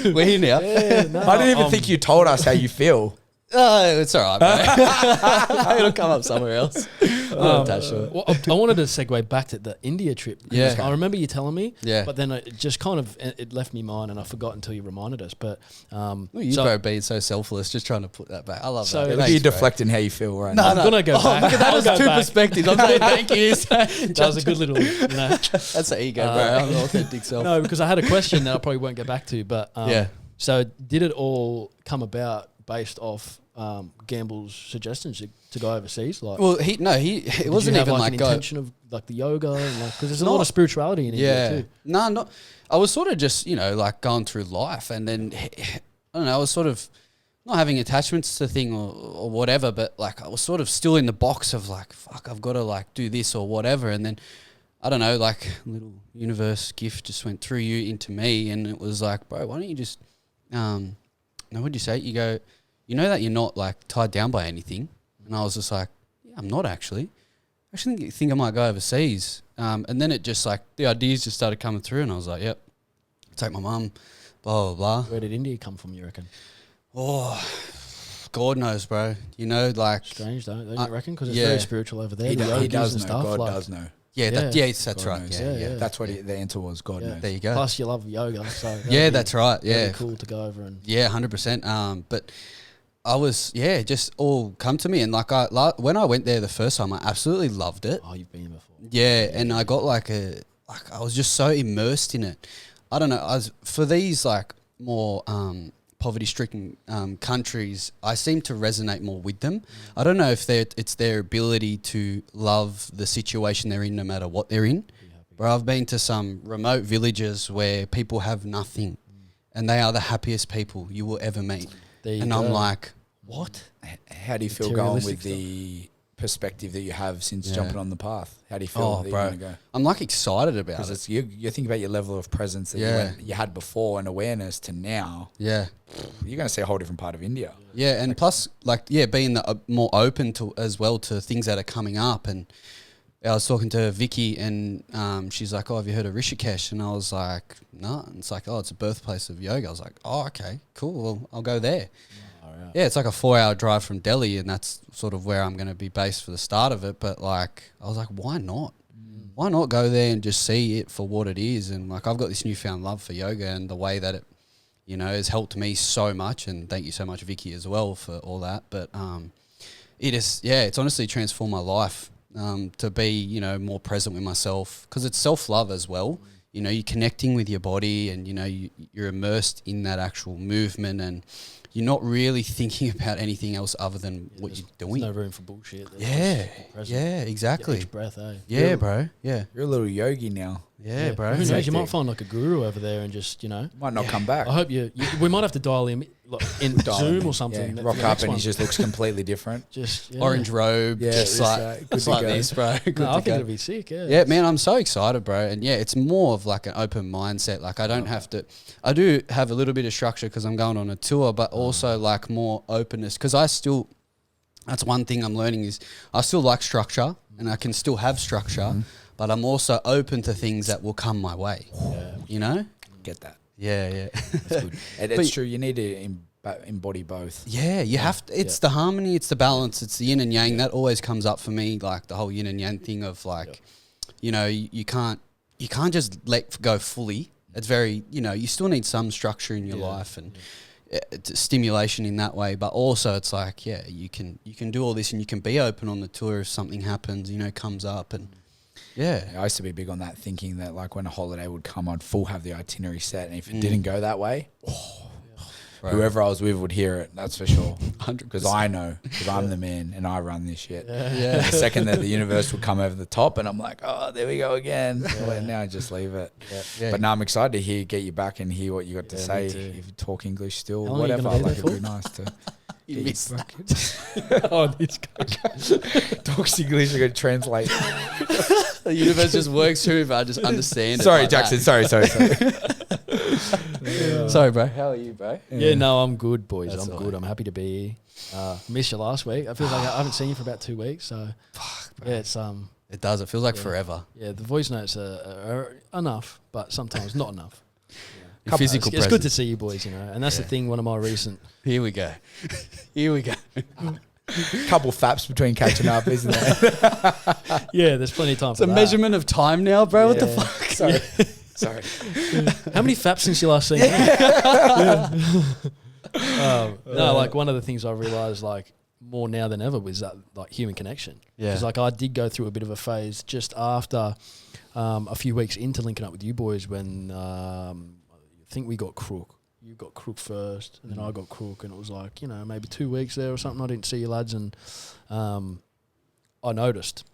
We're here now. I didn't even think you told us how you feel. It's all right, bro. It'll come up somewhere else. Well, I wanted to segue back to the India trip. Yeah. I remember you telling me. Yeah. But then it just kind of it left me mind, and I forgot until you reminded us. But You, bro, being so selfless, just trying to put that back. I love So- that. Look at Thanks, you bro. deflecting how you feel right I'm now. gonna go back. Look at that I'll as go two back. perspectives. I'm saying thank you. That was a good little, That's the ego, bro. I'm an authentic self. No, because I had a question that I probably won't get back to. But Yeah. So did it all come about based off Gamble's suggestions to go overseas? Like, Well, it did wasn't you have even like like an go. intention of like the yoga and like because there's a Not- lot of spirituality in Yeah. India too. No, not. I was sort of just, like going through life, and then I don't know. I was sort of not having attachments to thing or whatever, but like I was sort of still in the box of like, fuck, I've got to like do this or whatever, and then I don't know, like a little universe gift just went through you into me, and it was like, bro, why don't you just, no, what'd you say? You go, you know that you're not like tied down by anything, and I was just like, yeah, I'm not actually. I actually think I might go overseas. And then it just like, the ideas just started coming through, and I was like, yep, take my mum, blah, blah, blah. Where did India come from, you reckon? Oh, God knows, bro. Like, Strange, don't you reckon? Because it's yeah. very spiritual over there. He, the he yogis does and know. stuff. God like, does know. yeah, Yeah. that's God right. knows. Yeah, Yeah. That's what the answer was. God Yeah. knows. There you go. Plus, you love yoga, so that'd Yeah, be- that's right. that'd Yeah. be cool to go over and. Yeah, 100%. But I was, just all come to me. And like, when I went there the first time, I absolutely loved it. Oh, you've been before. Yeah, and I got I was just so immersed in it. I don't know. For these like more poverty-stricken countries, I seem to resonate more with them. I don't know if it's their ability to love the situation they're in, no matter what they're in. But I've been to some remote villages where people have nothing, and they are the happiest people you will ever meet. There you And go. I'm like, what? How do you feel going Materialistic with the perspective that you have since Yeah. jumping on the path? How do you feel Oh, that bro. you're going to go? I'm like excited about Because it. it's you think about your level of presence that Yeah. you had before and awareness to now. Yeah. You're going to see a whole different part of India. Yeah, and plus, being more open to as well to things that are coming up. And I was talking to Vicky, and she's like, "Oh, have you heard of Rishikesh?" And I was like, "No." And it's like, "Oh, it's a birthplace of yoga." I was like, "Oh, okay, cool. Well, I'll go there." Yeah, it's like a 4-hour drive from Delhi, and that's sort of where I'm going to be based for the start of it. But like, I was like, why not? Why not go there and just see it for what it is? And like, I've got this newfound love for yoga and the way that it, has helped me so much. And thank you so much, Vicky, as well for all that. But it's honestly transformed my life to be, more present with myself, because it's self-love as well. You're connecting with your body, and, you're immersed in that actual movement, and you're not really thinking about anything else other than what you're doing. There's no room for bullshit. There's Yeah, just present. yeah, exactly. Each breath, eh? Yeah, bro. Yeah, You're a little yogi now. yeah, bro. Who knows? Hectic. You might find like a guru over there and just, Might not come back. I hope we might have to dial him like, in Dial Zoom him or in. something. Yeah. for Rock the up next and one. he just looks completely different. just Orange robe, Yeah, just it's like, good just to like go. this, bro. Good No, I to think go. it'd be sick. Yeah. Yeah, man, I'm so excited, bro. And yeah, it's more of like an open mindset. Like I don't have to, I do have a little bit of structure because I'm going on a tour, but also like more openness. Because that's one thing I'm learning is I still like structure, and I can still have structure, but but I'm also open to things that will come my way. Yeah. You know? Get that. Yeah. That's good. It's true. You need to embody both. Yeah, you have to. It's the harmony, it's the balance, it's the yin and yang. That always comes up for me, like the whole yin and yang thing of like, you know, you can't just let go fully. It's very, you know, you still need some structure in your life and stimulation in that way. But also, it's like, you can do all this and you can be open on the tour if something happens, you know, comes up and. Yeah. I used to be big on that, thinking that like when a holiday would come, I'd full have the itinerary set, and if it didn't go that way, whoever I was with would hear it. That's for sure. 100%. Because I know, because I'm the man and I run this shit. Yeah. The second that the universe would come over the top, and I'm like, oh, there we go again. Well, now I just leave it. Yeah. But now I'm excited to get you back and hear what you got to say. me too. If you talk English still, How long are you whatever, gonna be like there it'd be for? nice to. You missed This guy. Talks English, I got to translate. the universe just works through if I just understand it. Sorry, like Jackson. that. Sorry. Sorry, bro. How are you, bro? Yeah, no, I'm good, boys. That's I'm all good. right. I'm happy to be here. Missed you last week. I feel like I haven't seen you for about 2 weeks. So yeah, it's It does. It feels like forever. yeah, the voice notes are enough, but sometimes not enough. Your physical It's good to presence. see you boys, you know. And that's the thing. One of my recent Here we go. Here we go. Couple faps between catching up, isn't there? yeah, there's plenty of time It's for a that. measurement of time now, bro. What the Yeah. fuck? Sorry. Sorry. How many faps since you last seen me? No, like one of the things I realised like more now than ever was that like human connection. Yeah. Because like I did go through a bit of a phase just after a few weeks into linking up with you boys when I think we got Crook. You got Crook first, and then I got Crook, and it was like, you know, maybe 2 weeks there or something. I didn't see you lads, and I noticed.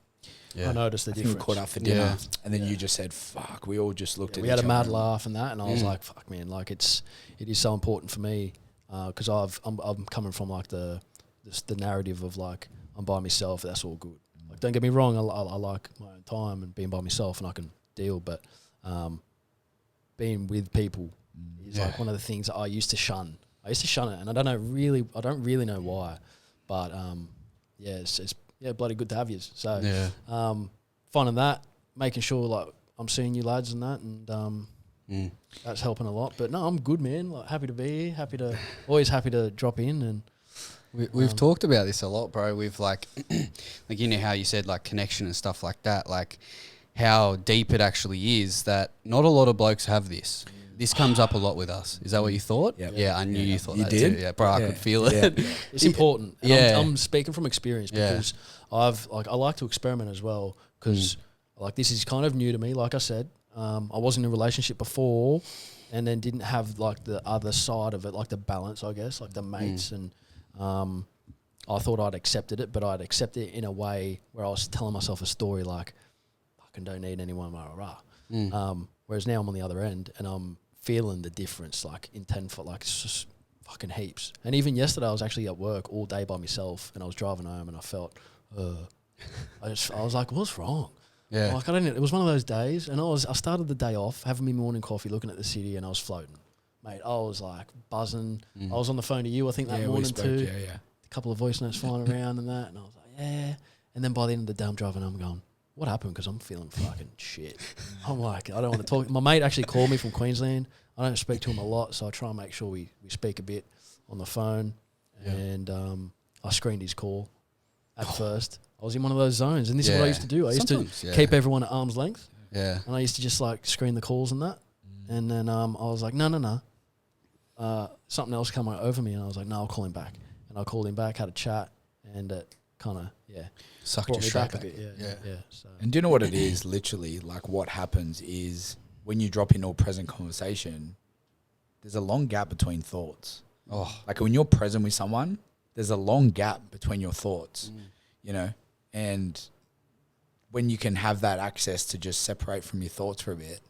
Yeah. I noticed the I think we difference. caught up for dinner, Yeah. and then you just said, "Fuck." We all just looked at We each had a other mad and- laugh and that, and I was like, "Fuck, man! Like it is so important for me because I'm coming from like the narrative of like I'm by myself. That's all good. Like don't get me wrong, I like my own time and being by myself, and I can deal. But being with people is like one of the things that I used to shun. I used to shun it, and I don't really know why, but yeah, it's bloody good to have you. So Yeah. finding that, making sure like I'm seeing you lads and that, and that's helping a lot. But no, I'm good, man. Like, happy to be here. Always happy to drop in. And We've talked about this a lot, bro. We've like, like, you know how you said like connection and stuff like that, like how deep it actually is that not a lot of blokes have this. This comes up a lot with us. Is that what you thought? Yep. Yeah, I knew you thought You that did? too. Yeah, bro, I Yeah. could feel it. Yeah. it's important. And Yeah. I'm speaking from experience Yeah. because I like to experiment as well because like this is kind of new to me. Like I said, I wasn't in a relationship before, and then didn't have like the other side of it, like the balance, I guess, like the mates and. I thought I'd accepted it, but I'd accepted it in a way where I was telling myself a story like, fucking don't need anyone, rah, rah. Whereas now I'm on the other end and I'm feeling the difference, like in 10 foot, like it's just fucking heaps. And even yesterday I was actually at work all day by myself and I was driving home and I felt, I was like, what's wrong? Yeah. Like it was one of those days and I started the day off having my morning coffee, looking at the city and I was floating. Mate, I was like buzzing. I was on the phone to you, I think that Yeah, we morning spoke. too. Yeah. A couple of voice notes flying around and that, and I was like, yeah. And then by the end of the day, I'm driving home going, what happened? Because I'm feeling fucking shit. I'm like, I don't want to talk. My mate actually called me from Queensland. I don't speak to him a lot, so I try and make sure we speak a bit on the phone. Yeah. And I screened his call at first. I was in one of those zones, and this is what I used to do. I used Sometimes, to keep everyone at arm's length, Yeah. and I used to just like screen the calls and that. And then I was like, no. Something else came over me, and I was like, no, I'll call him back. And I called him back, had a chat, and it kind of, Sucked brought you me straight back back. a bit. Yeah. So. And do you know what it is? Literally, like what happens is when you drop into a present conversation, there's a long gap between thoughts. Oh. Like when you're present with someone, there's a long gap between your thoughts, you know? And when you can have that access to just separate from your thoughts for a bit,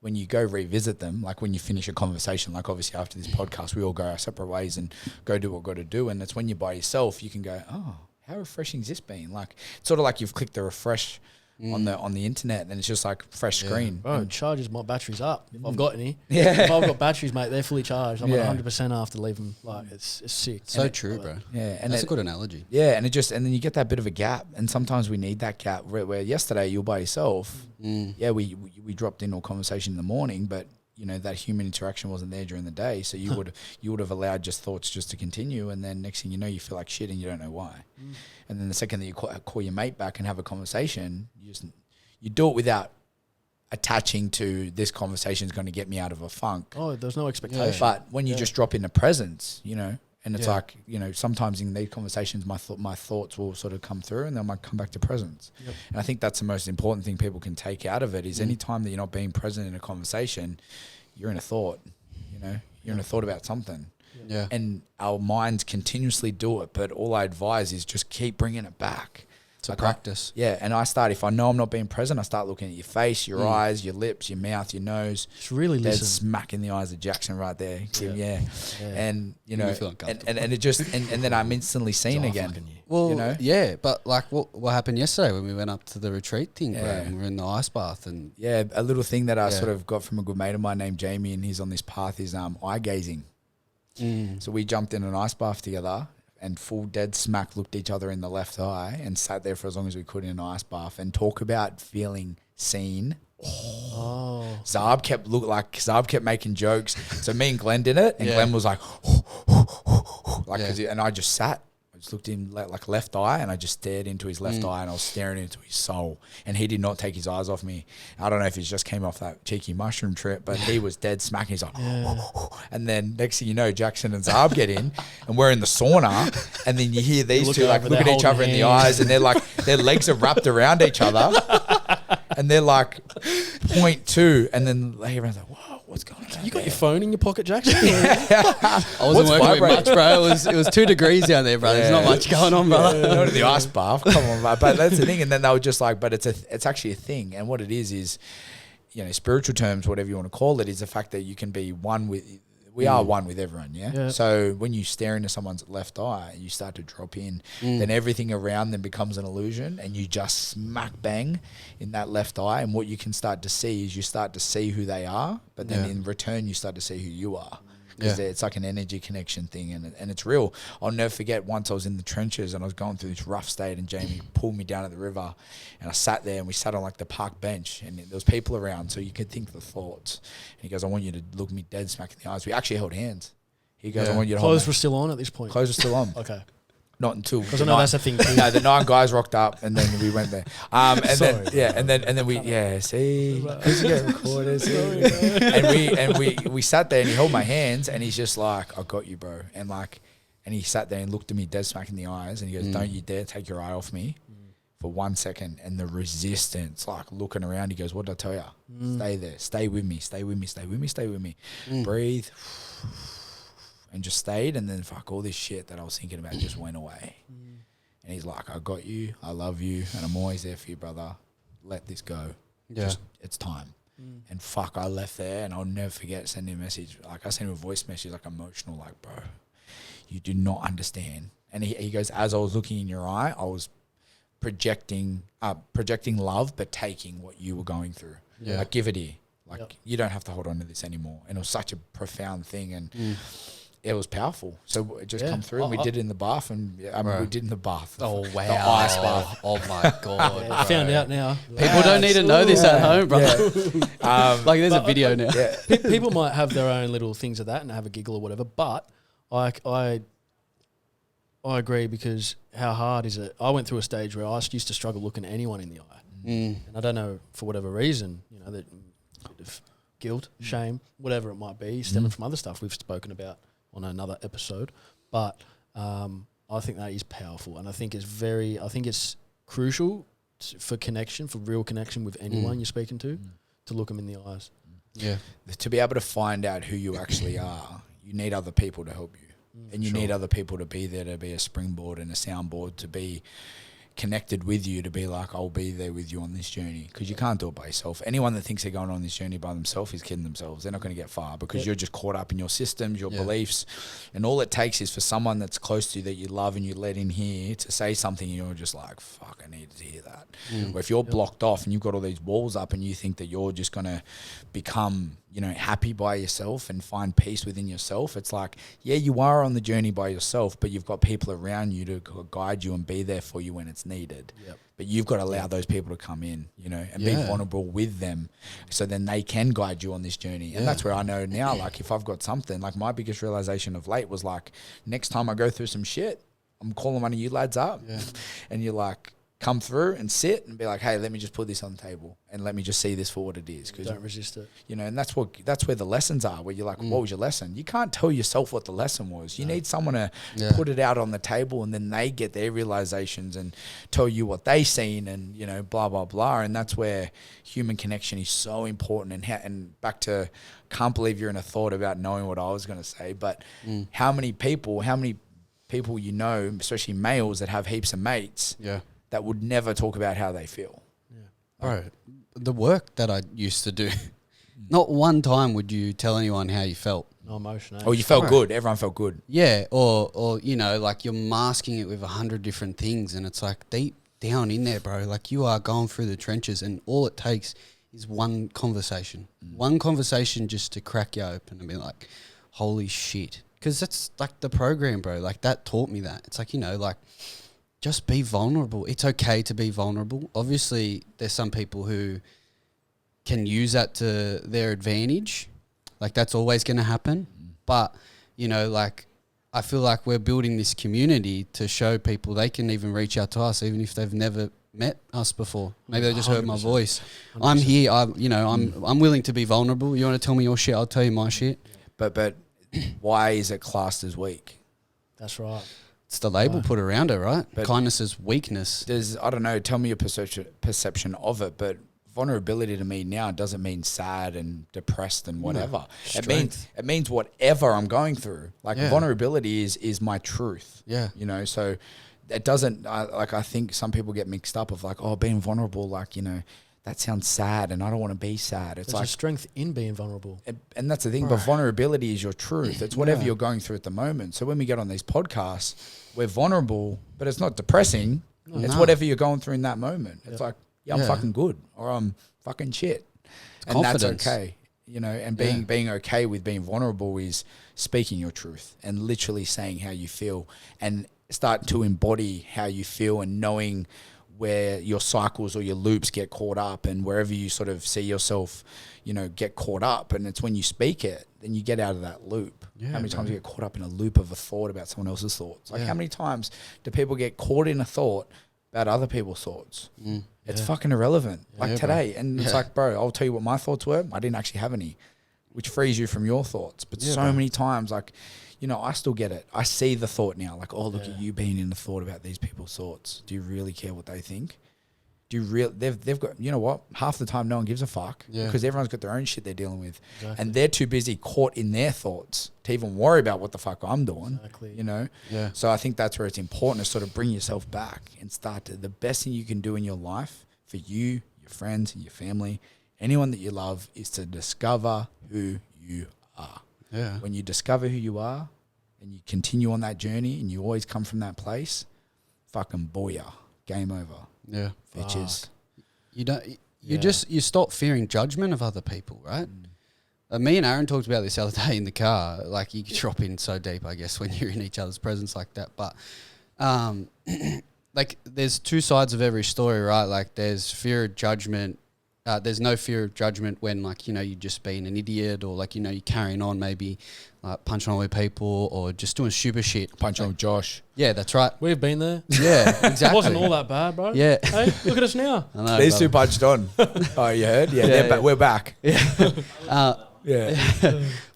when you go revisit them, like when you finish a conversation, like obviously after this podcast, we all go our separate ways and go do what we've got to do. And that's when you're by yourself, you can go, oh, how refreshing has this been? Like, it's sort of like you've clicked the refresh on the internet, and it's just like fresh screen. Bro, it charges my batteries up. If I've got any. Yeah. If I've got batteries, mate, they're fully charged. I'm Yeah. at 100% after leaving. Like, it's sick. So And true, bro. Yeah, and That's a good analogy. yeah, and then you get that bit of a gap, and sometimes we need that gap. Where yesterday you're by yourself. Yeah, we dropped into a conversation in the morning, but you know that human interaction wasn't there during the day, so you would have allowed just thoughts just to continue, and then next thing you know, you feel like shit and you don't know why. And then the second that you call your mate back and have a conversation, you do it without attaching to this conversation is going to get me out of a funk. Oh, there's no expectation. But when you just drop into presence, you know, and it's Yeah. like, you know, sometimes in these conversations, my thoughts will sort of come through, and then I might come back to presence. Yep. And I think that's the most important thing people can take out of it is any time that you're not being present in a conversation, you're in a thought, you know, you're in a thought about something. Yeah. And our minds continuously do it, but all I advise is just keep bringing it back. It's a Like practice. And I start, if I know I'm not being present, I start looking at your face, your eyes, your lips, your mouth, your nose. Just really Dead listen. smack in the eyes of Jackson right there. Yeah. And you know, You feel uncomfortable. and it just and then I'm instantly seen Oh, again. fucking you. Well, you know? yeah, but like what happened yesterday when we went up to the retreat thing, bro, Yeah. and we were in the ice bath and Yeah, a little thing that I Yeah. sort of got from a good mate of mine named Jamie, and he's on this path is eye gazing. So we jumped in an ice bath together and full dead smack looked each other in the left eye and sat there for as long as we could in an ice bath and talk about feeling seen. Oh. Zarb kept making jokes. So me and Glenn did it, and Yeah. Glenn was like, like, Yeah. and I just sat. I just looked in like left eye, and I just stared into his left eye, and I was staring into his soul, and he did not take his eyes off me. I don't know if he just came off that cheeky mushroom trip, but he was dead smacking. He's like, and then next thing you know, Jackson and Zarb get in, and we're in the sauna, and then you hear these Look two like over, look at they're each other in the holding eyes, and they're like their legs are wrapped around each other. And they're like 0.2, and then everyone's like, "Whoa, what's going on?" You got your phone in your pocket, Jackson? I wasn't What's working with vibrating? much, bro. It was 2 degrees down there, bro. There's not much going on, brother. Not in the ice bath. Come on, but that's the thing. And then they were just like, "But it's actually a thing." And what it is, you know, spiritual terms, whatever you want to call it, is the fact that you can be one with. We are one with everyone, yeah? Yeah. So when you stare into someone's left eye, you start to drop in, then everything around them becomes an illusion, and you just smack bang in that left eye. And what you can start to see is you start to see who they are, but then Yeah. in return, you start to see who you are. Because Yeah. it's like an energy connection thing, and it's real. I'll never forget once I was in the trenches and I was going through this rough state, and Jamie pulled me down at the river, and I sat there, and we sat on like the park bench, and there was people around, so you could think the thoughts. And he goes, "I want you to look me dead smack in the eyes." We actually held hands. He goes, Yeah. "I want you to hold Clothes my-" were still on at this point. Clothes were still on. Okay. Not until Because the I know night- that's a thing too. No, the 9 guys rocked up, and then we went there. And Sorry, then bro. and then we see, because you get recorded. and we sat there, and he held my hands, and he's just like, "I got you, bro." And he sat there and looked at me dead smack in the eyes, and he goes, "Don't you dare take your eye off me." For 1 second, and the resistance, like looking around, he goes, "What did I tell you? Stay there, stay with me, stay with me, stay with me, stay with me. Breathe." And just stayed, and then all this shit that I was thinking about just went away. And he's like, "I got you, I love you, and I'm always there for you, brother. Let this go. Yeah. Just, it's time." And I left there, and I'll never forget sending a message. Like, I sent him a voice message, like emotional, like, "Bro, you do not understand." And he goes, "As I was looking in your eye, I was projecting love, but taking what you were going through. Yeah. Like, give it here. Like, Yep. you don't have to hold on to this anymore." And it was such a profound thing, and it was powerful. So it just Yeah. come through, and we did it in the bath, and we did it in the bath. Oh, wow. The ice bath. Oh, my God. I found out now. People don't need to know this at home, bro. Yeah. Like, there's a video now. Yeah. People might have their own little things of that and have a giggle or whatever, but I agree, because how hard is it? I went through a stage where I used to struggle looking at anyone in the eye, and I don't know, for whatever reason, you know, that bit of guilt, shame, whatever it might be, stemming from other stuff we've spoken about on another episode. But I think that is powerful, and I think it's crucial for connection, for real connection with anyone you're speaking to look them in the eyes. Yeah. To be able to find out who you actually are, you need other people to help you. And you need other people to be there, to be a springboard and a soundboard, to be connected with you to be like, I'll be there with you on this journey, because you can't do it by yourself. Anyone that thinks they're going on this journey by themselves is kidding themselves. They're not going to get far, because you're just caught up in your systems, your beliefs, and all it takes is for someone that's close to you that you love and you let in here to say something, and you're just like, fuck, I needed to hear that. Or if you're blocked off and you've got all these walls up and you think that you're just going to become, you know, happy by yourself and find peace within yourself, it's like, yeah, you are on the journey by yourself, but you've got people around you to guide you and be there for you when it's needed. But you've got to allow those people to come in, you know, and be vulnerable with them, so then they can guide you on this journey. And that's where I know now, like, if I've got something, like my biggest realization of late was like, next time I go through some shit, I'm calling one of you lads up and you're like, come through and sit and be like, hey, let me just put this on the table and let me just see this for what it is. 'Cause don't resist it. You know, and that's where the lessons are, where you're like, what was your lesson? You can't tell yourself what the lesson was. You need someone to put it out on the table, and then they get their realizations and tell you what they seen, and, you know, blah, blah, blah. And that's where human connection is so important. And back to, can't believe you're in a thought about knowing what I was going to say, but how many people you know, especially males, that have heaps of mates that would never talk about how they feel. Bro, the work that I used to do, not one time would you tell anyone how you felt. No emotion. Oh, you felt good. Everyone felt good. Yeah, or you know, like you're masking it with 100 different things, and it's like deep down in there, bro, like you are going through the trenches, and all it takes is one conversation. One conversation just to crack you open and be like, holy shit. Because that's like the program, bro. Like that taught me that. It's like, you know, like, just be vulnerable. It's okay to be vulnerable. Obviously, there's some people who can use that to their advantage. Like, that's always going to happen. But, you know, like, I feel like we're building this community to show people they can even reach out to us, even if they've never met us before. Maybe they just heard my voice. 100%. I'm here. I'm willing to be vulnerable. You want to tell me your shit, I'll tell you my shit. But why is it classed as weak? That's right. It's the label put around it, right? But kindness is weakness. I don't know, tell me your perception of it, but vulnerability to me now doesn't mean sad and depressed and whatever. It means whatever I'm going through. Like vulnerability is my truth. Yeah. You know, so it doesn't, I think some people get mixed up of like, oh, being vulnerable, like, you know, that sounds sad and I don't want to be sad. It's There's like a strength in being vulnerable. And that's the thing, but vulnerability is your truth. It's whatever you're going through at the moment. So when we get on these podcasts, we're vulnerable, but it's not depressing. It's whatever you're going through in that moment. It's like, I'm fucking good, or I'm fucking shit. And that's okay. You know, and being okay with being vulnerable is speaking your truth and literally saying how you feel, and start to embody how you feel, and knowing where your cycles or your loops get caught up, and wherever you sort of see yourself, you know, get caught up. And it's when you speak it, then you get out of that loop. How many times do you get caught up in a loop of a thought about someone else's thoughts? Like how many times do people get caught in a thought about other people's thoughts? It's fucking irrelevant. Like today. And it's like, bro, I'll tell you what my thoughts were. I didn't actually have any, which frees you from your thoughts. But so many times, like, you know, I still get it. I see the thought now. Like, oh, look at you being in the thought about these people's thoughts. Do you really care what they think? Do you really? They've got, you know what? Half the time, no one gives a fuck because everyone's got their own shit they're dealing with, and they're too busy caught in their thoughts to even worry about what the fuck I'm doing. You know. Yeah. So I think that's where it's important to sort of bring yourself back and start to the best thing you can do in your life for you, your friends, your family, anyone that you love, is to discover who you are. Yeah. When you discover who you are and you continue on that journey and you always come from that place, fucking booyah, game over. Yeah. Bitches. You don't, you stop fearing judgment of other people, right? Me and Aaron talked about this the other day in the car. Like, you can drop in so deep, I guess, when you're in each other's presence like that. But, like, there's two sides of every story, right? Like, there's fear of judgment. There's no fear of judgment when, like, you know, you're just being an idiot, or, like, you know, you're carrying on maybe punching on with people or just doing stupid shit. Punching on with Josh. Yeah, that's right. We've been there. Yeah, exactly. It wasn't all that bad, bro. Yeah. Hey, look at us now. I know, these two punched on. Oh, you heard? Yeah, we're back. Yeah.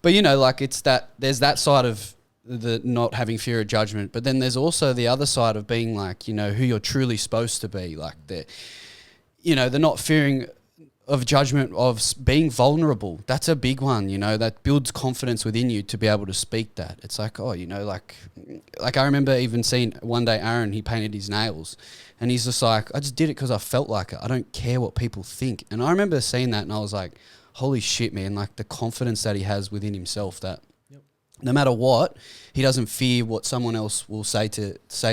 But, you know, like, it's that, there's that side of the not having fear of judgment, but then there's also the other side of being, like, you know, who you're truly supposed to be. Like, you know, the not fearing of judgment of being vulnerable. That's a big one, you know, that builds confidence within you to be able to speak that. It's like, oh, you know, like I remember even seeing one day Aaron, he painted his nails and he's just like, I just did it because I felt like it. I don't care what people think. And I remember seeing that and I was like, holy shit, man, like the confidence that he has within himself that no matter what, he doesn't fear what someone else will say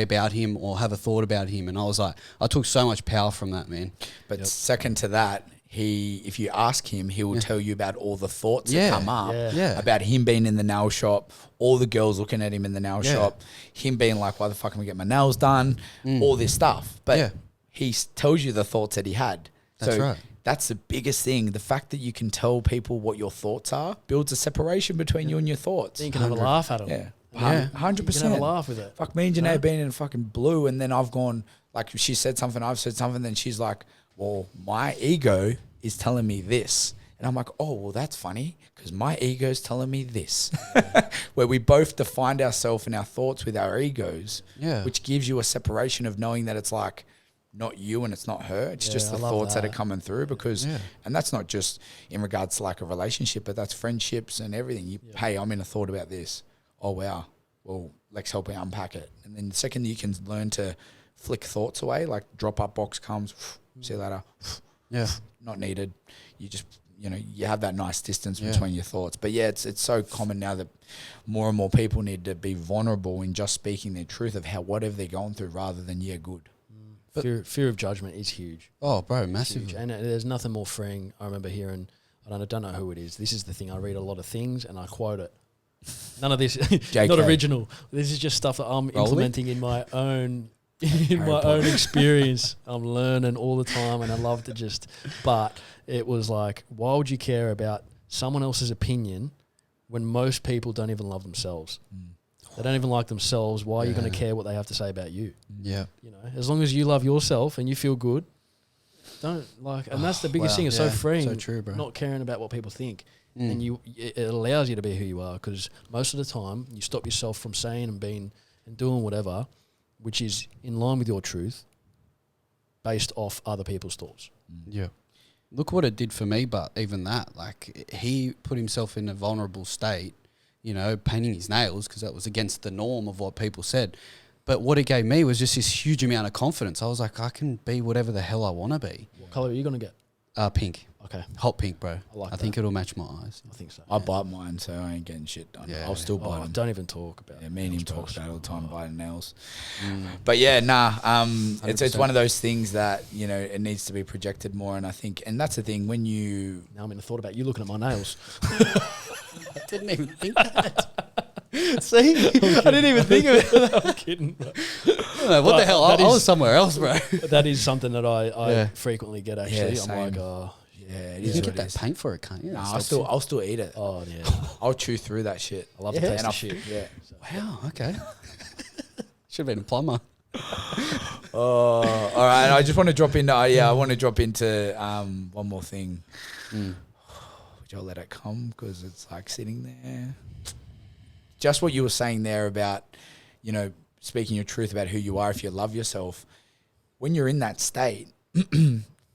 about him or have a thought about him. And I was like, I took so much power from that, man. But second to that, if you ask him, he will tell you about all the thoughts that come up about him being in the nail shop, all the girls looking at him in the nail shop, him being like, why the fuck am I getting my nails done? All this stuff. But he tells you the thoughts that he had. That's right. That's the biggest thing. The fact that you can tell people what your thoughts are builds a separation between you and your thoughts. You can have a laugh at them. Yeah. 100%. You can have a laugh with it. Fuck, me and Janae have been in fucking blue, and then I've gone, like, she said something, I've said something, then she's like, well, my ego is telling me this. And I'm like, oh, well, that's funny, because my ego's telling me this. Where we both defined ourselves and our thoughts with our egos, which gives you a separation of knowing that it's like, not you and it's not her. It's just the thoughts that are coming through because, and that's not just in regards to like a relationship, but that's friendships and everything. Hey, I'm in a thought about this. Oh, wow. Well, let's help me unpack it. And then the second you can learn to flick thoughts away, like drop up box comes, see you later. Not needed. You just, you know, you have that nice distance between your thoughts. But yeah, it's so common now that more and more people need to be vulnerable in just speaking their truth of whatever they're going through rather than, good. Fear of judgment is huge. Oh, bro, massive. Huge. And there's nothing more freeing. I remember hearing, I don't know who it is. This is the thing. I read a lot of things and I quote it. None of this, not original. This is just stuff that I'm implementing in my own experience. I'm learning all the time and I love to but it was like, why would you care about someone else's opinion when most people don't even love themselves? They don't even like themselves. Why are you going to care what they have to say about you? Yeah. You know, as long as you love yourself and you feel good, don't like, and that's the biggest thing. It's so freeing. So true, bro. Not caring about what people think. And it allows you to be who you are because most of the time you stop yourself from saying and being and doing whatever, which is in line with your truth based off other people's thoughts. Yeah. Look what it did for me, but even that, like he put himself in a vulnerable state, you know, painting his nails because that was against the norm of what people said. But what it gave me was just this huge amount of confidence. I was like, I can be whatever the hell I want to be. What colour are you going to get? Pink. Okay. Hot pink, bro. I think it'll match my eyes. I think so. I bite mine, so I ain't getting shit done. I'll still bite them. Don't even talk about it. Yeah, me and him talk about it all the time, biting nails. But yeah, it's one of those things that, you know, it needs to be projected more. And I think, and that's the thing, when you... Now I'm in the thought about you looking at my nails. I didn't even think that. See? I didn't even think of it. I'm kidding. What the hell? I was somewhere else, bro. That is something that I frequently get, actually. Yeah, I'm like, you can get that paint for it, can't you? No, I'll still eat it. Oh, yeah. I'll chew through that shit. I love the taste of shit. Yeah. Wow, okay. Should have been a plumber. All right. I just want to drop into, I want to drop into one more thing. Would y'all let it come? Because it's like sitting there. Just what you were saying there about, you know, speaking your truth about who you are if you love yourself. When you're in that state,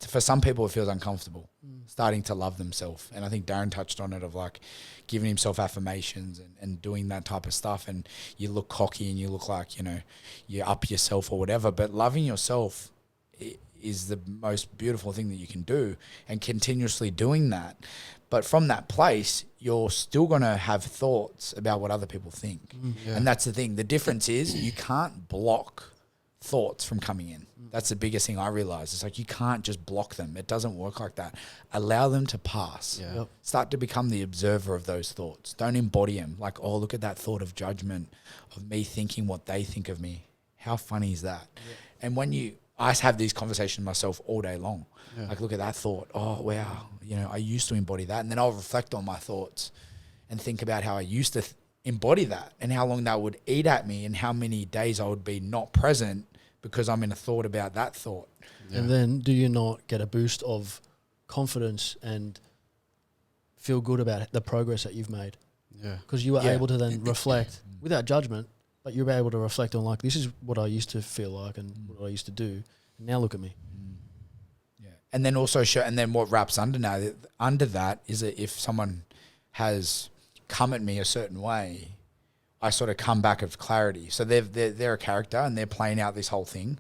for some people it feels uncomfortable, starting to love themselves. And I think Darren touched on it of like giving himself affirmations and doing that type of stuff. And you look cocky and you look like, you know, you're up yourself or whatever. But loving yourself is the most beautiful thing that you can do, and continuously doing that. But from that place, you're still going to have thoughts about what other people think. And that's the thing. The difference is you can't block thoughts from coming in. That's the biggest thing I realized. It's like you can't just block them. It doesn't work like that. Allow them to pass. Start to become the observer of those thoughts. Don't embody them. Like, oh, look at that thought of judgment, of me thinking what they think of me. How funny is that? And when I have these conversations myself all day long. Like, look at that thought. Oh, wow. You know, I used to embody that. And then I'll reflect on my thoughts and think about how I used to embody that and how long that would eat at me and how many days I would be not present because I'm in a thought about that thought. And then do you not get a boost of confidence and feel good about the progress that you've made? Because you were able to then reflect without judgment, but you were able to reflect on like, this is what I used to feel like and what I used to do. And now look at me. And then also and then what wraps under that is that if someone has come at me a certain way, I sort of come back of clarity. So they're a character and they're playing out this whole thing.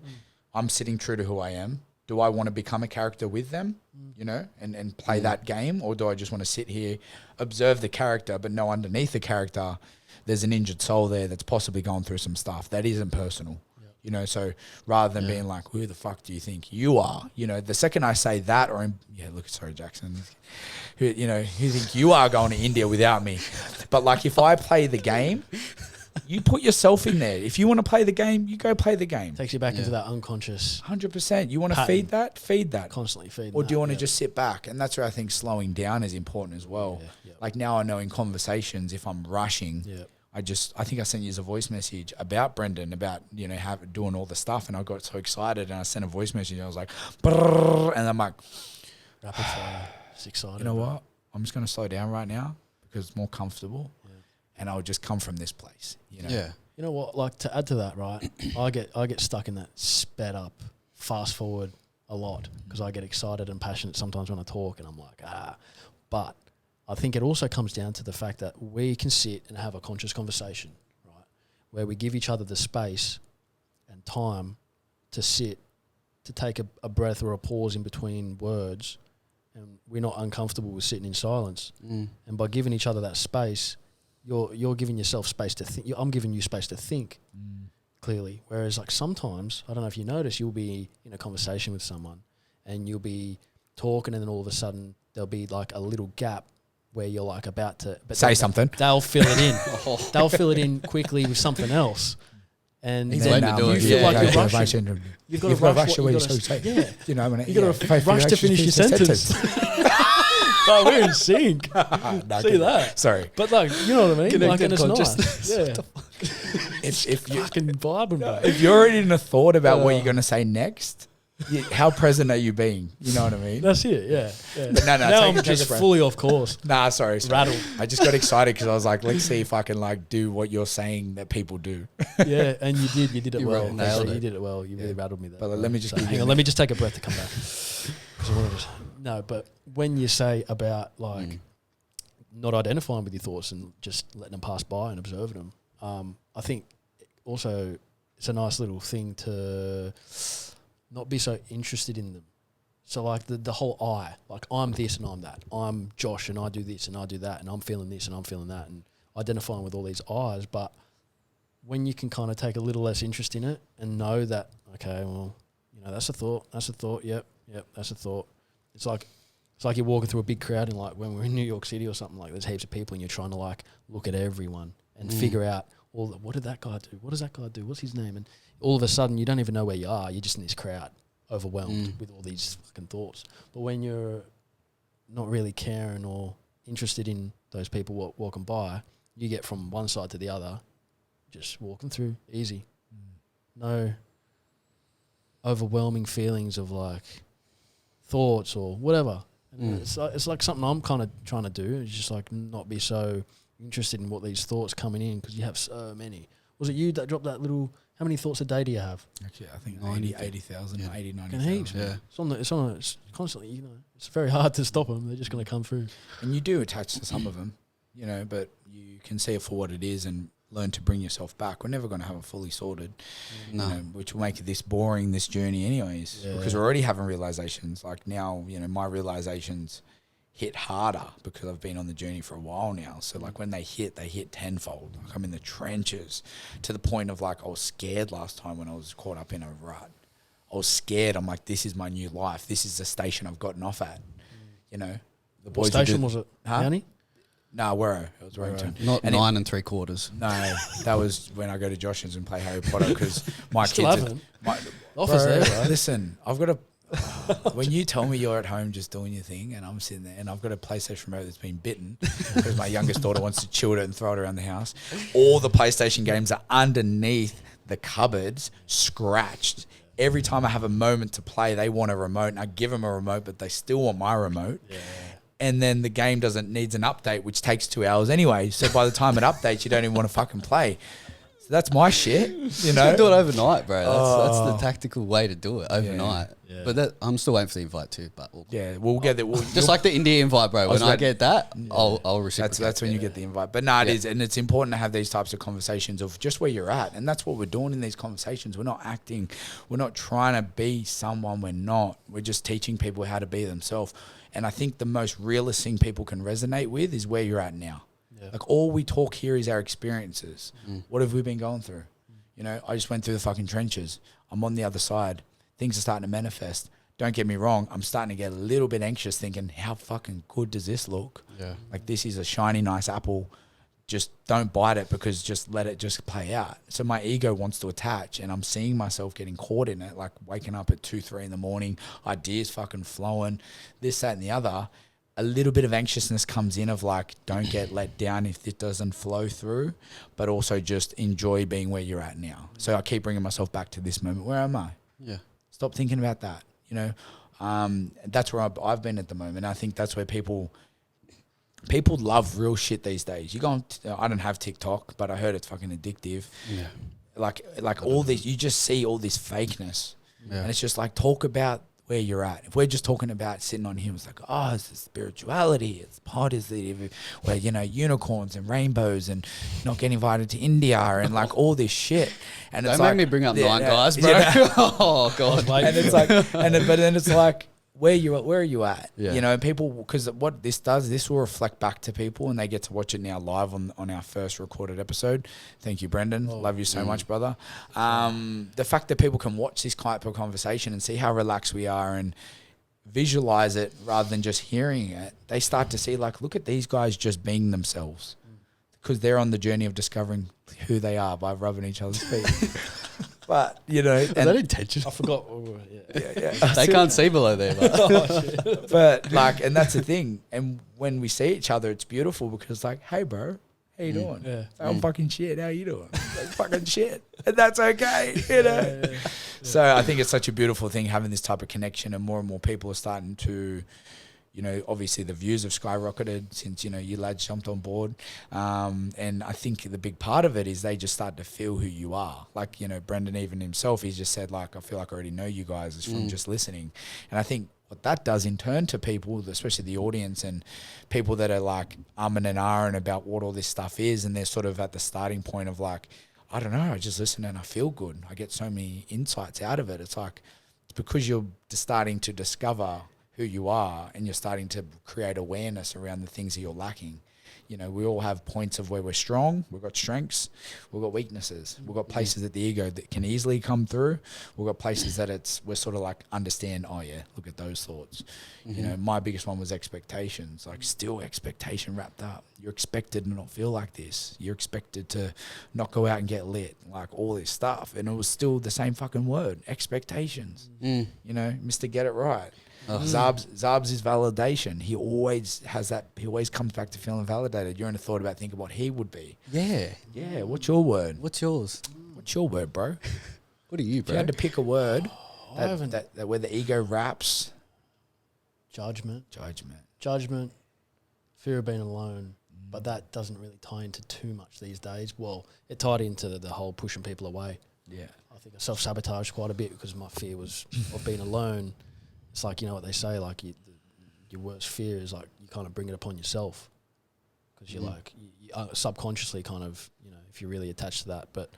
I'm sitting true to who I am. Do I want to become a character with them, you know, and play that game? Or do I just want to sit here, observe the character, but know underneath the character, there's an injured soul there that's possibly going through some stuff that isn't personal, you know? So rather than being like, who the fuck do you think you are? You know, the second I say that sorry, Jackson, who think you are going to India without me? But like, if I play the game, you put yourself in there. If you want to play the game, you go play the game. Takes you back into that unconscious 100%. You want to feed that. Constantly feed. Or do you want to just sit back? And that's where I think slowing down is important as well. Like now I know in conversations, if I'm rushing, I think I sent you a voice message about Brendan, about, you know, doing all the stuff. And I got so excited and I sent a voice message and I was like, brrr, and I'm like, rapid fire. Just excited. You know what? I'm just going to slow down right now because it's more comfortable. And I'll just come from this place, you know? Yeah. You know what? Like, to add to that, right? I get stuck in that sped up, fast forward a lot because I get excited and passionate sometimes when I talk and I'm like, But I think it also comes down to the fact that we can sit and have a conscious conversation, right? Where we give each other the space and time to sit, to take a breath or a pause in between words, and we're not uncomfortable with sitting in silence. And by giving each other that space, you're giving yourself space to think. I'm giving you space to think clearly. Whereas like sometimes, I don't know if you notice, you'll be in a conversation with someone and you'll be talking and then all of a sudden there'll be like a little gap where you're like about to say something. They'll fill it in. They'll fill it in quickly with something else. And then you feel like you're rushing. You've got to rush what you got to say. Yeah. You know, you've got to rush to finish your sentence. But we're in sync. See that? Sorry. But like, you know what I mean? Like, and it's nice. Yeah. If you fucking vibing, bro. If you're already in a thought about what you're going to say next, how present are you being? You know what I mean? That's it, yeah. But no, now I'm just fully off course. Nah, sorry. Rattled. I just got excited because I was like, let's see if I can like do what you're saying that people do. Yeah, and you did it You well. nailed it. You did it well. You really rattled me there. But let me just hang on. Let me just take a breath to come back. No, but when you say about like not identifying with your thoughts and just letting them pass by and observing them, I think also it's a nice little thing to not be so interested in them. So like the whole I, like I'm this and I'm that. I'm Josh and I do this and I do that and I'm feeling this and I'm feeling that and identifying with all these I's. But when you can kind of take a little less interest in it and know that, okay, well, you know, that's a thought, yep, that's a thought. It's like you're walking through a big crowd and like when we're in New York City or something, like there's heaps of people and you're trying to like look at everyone and figure out what did that guy do? What does that guy do? What's his name? And all of a sudden you don't even know where you are. You're just in this crowd, overwhelmed with all these fucking thoughts. But when you're not really caring or interested in those people walking by, you get from one side to the other, just walking through easy. No overwhelming feelings of like thoughts or whatever. And it's like something I'm kind of trying to do. It's just like not be so interested in what these thoughts coming in because you have so many. Was it you that dropped that little? How many thoughts a day do you have? Actually, I think 80,000, 90,000. Heaps. Yeah. It's constantly, you know, it's very hard to stop them. They're just going to come through. And you do attach to some of them, you know, but you can see it for what it is and learn to bring yourself back. We're never going to have it fully sorted, you know, which will make this boring, this journey anyways, because we're already having realizations. Like now, you know, my realizations hit harder because I've been on the journey for a while now. So like when they hit tenfold. Like I'm in the trenches to the point of like I was scared last time when I was caught up in a rut. I was scared. I'm like, this is my new life. This is the station I've gotten off at. You know, the boys. What station was it? County? No, Werrow. It was Warrington. Not 9 3/4. No, that was when I go to Josh's and play Harry Potter because my Still kids. haven't. Offers there, right? Listen, I've got a. When you tell me you're at home just doing your thing and I'm sitting there and I've got a PlayStation remote that's been bitten because my youngest daughter wants to chew it and throw it around the house. All the PlayStation games are underneath the cupboards, scratched. Every time I have a moment to play, they want a remote and I give them a remote, but they still want my remote. Yeah. And then the game needs an update, which takes 2 hours anyway. So by the time it updates, you don't even want to fucking play. So that's my shit, you know. Do it overnight, bro. That's the tactical way to do it overnight. Yeah. But I'm still waiting for the invite too. But We'll get it. just like the India invite, bro. When I get that, I'll reciprocate. That's when you get the invite. But no, it is, and it's important to have these types of conversations of just where you're at, and that's what we're doing in these conversations. We're not acting. We're not trying to be someone we're not. We're just teaching people how to be themselves. And I think the most realist thing people can resonate with is where you're at now. Yeah. Like all we talk here is our experiences. What have we been going through? You know, I just went through the fucking trenches. I'm on the other side. Things are starting to manifest. Don't get me wrong. I'm starting to get a little bit anxious thinking, how fucking good does this look? Yeah. Like this is a shiny, nice apple. Just don't bite it because just let it just play out. So my ego wants to attach and I'm seeing myself getting caught in it, like waking up at 2, 3 in the morning, ideas fucking flowing, this, that and the other. A little bit of anxiousness comes in of like, don't get let down if it doesn't flow through, but also just enjoy being where you're at now. So I keep bringing myself back to this moment. Where am I? Yeah. Stop thinking about that. You know, that's where I've been at the moment. I think that's where people love real shit these days. You go on, I don't have TikTok, but I heard it's fucking addictive. Yeah. Like all this, you just see all this fakeness. Yeah. And it's just like, talk about where you're at. If we're just talking about sitting on here, it's like, oh, it's the spirituality, it's positive, where, you know, unicorns and rainbows and not getting invited to India and like all this shit. And it's don't like, make me bring up 9 guys, bro. Yeah. Oh God. And it's like, but then it's like, where are you at? Yeah. You know, and people, because what this does, this will reflect back to people and they get to watch it now live on our first recorded episode. Thank you, Brendan. Love you so much, brother. The fact that people can watch this type of conversation and see how relaxed we are and visualize it rather than just hearing it, they start to see like, look at these guys just being themselves because they're on the journey of discovering who they are by rubbing each other's feet. But, you know... Is that intentional? I forgot. Yeah. They can't see below there. But. But, like, and that's the thing. And when we see each other, it's beautiful because, like, hey, bro, how you doing? Yeah. I'm fucking shit. How you doing? Like, fucking shit. And that's okay, you know? Yeah. So I think it's such a beautiful thing having this type of connection and more people are starting to... You know, obviously the views have skyrocketed since, you know, you lads jumped on board. And I think the big part of it is they just start to feel who you are. Like, you know, Brendan even himself, he's just said, like, I feel like I already know you guys is from just listening. And I think what that does in turn to people, especially the audience and people that are like and ahhing about what all this stuff is, and they're sort of at the starting point of like, I don't know, I just listen and I feel good. I get so many insights out of it. It's like, it's because you're starting to discover who you are and you're starting to create awareness around the things that you're lacking. You know, we all have points of where we're strong, we've got strengths, we've got weaknesses, we've got places that the ego that can easily come through, we've got places that we're sort of like understand, oh yeah, look at those thoughts. You know, my biggest one was expectations, like still expectation wrapped up. You're expected to not feel like this. You're expected to not go out and get lit, like all this stuff. And it was still the same fucking word, expectations. You know, Mr. Get It Right. Zabs is validation. He always has that. He always comes back to feeling validated. You're in a thought about thinking what he would be. Yeah. What's your word? What's yours? What's your word, bro? What are you, bro? If you had to pick a word that where the ego wraps. Judgment. Fear of being alone. But that doesn't really tie into too much these days. Well, it tied into the whole pushing people away. Yeah. I think I self-sabotaged quite a bit because my fear was of being alone. It's like, you know what they say, like your worst fear is like you kind of bring it upon yourself because you're like you subconsciously kind of, you know, if you're really attached to that. But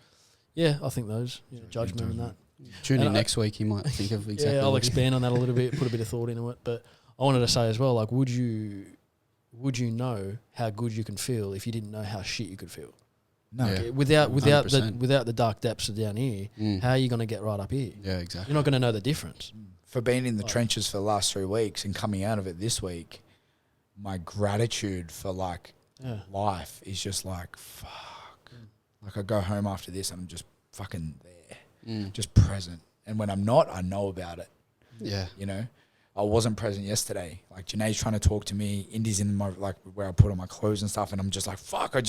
yeah, I think those, you know, judgment and that. Tune in next week, you might think of exactly. Yeah, I'll expand on that a little bit, put a bit of thought into it. But I wanted to say as well, like, would you know how good you can feel if you didn't know how shit you could feel? No, without the dark depths of down here, how are you going to get right up here? Yeah, exactly. You're not going to know the difference. For being in the trenches for the last 3 weeks and coming out of it this week, my gratitude for like life is just like, fuck. Like I go home after this and I'm just fucking there, just present. And when I'm not, I know about it. Yeah. You know, I wasn't present yesterday. Like Janae's trying to talk to me. Indy's in my, like where I put on my clothes and stuff. And I'm just like, fuck, and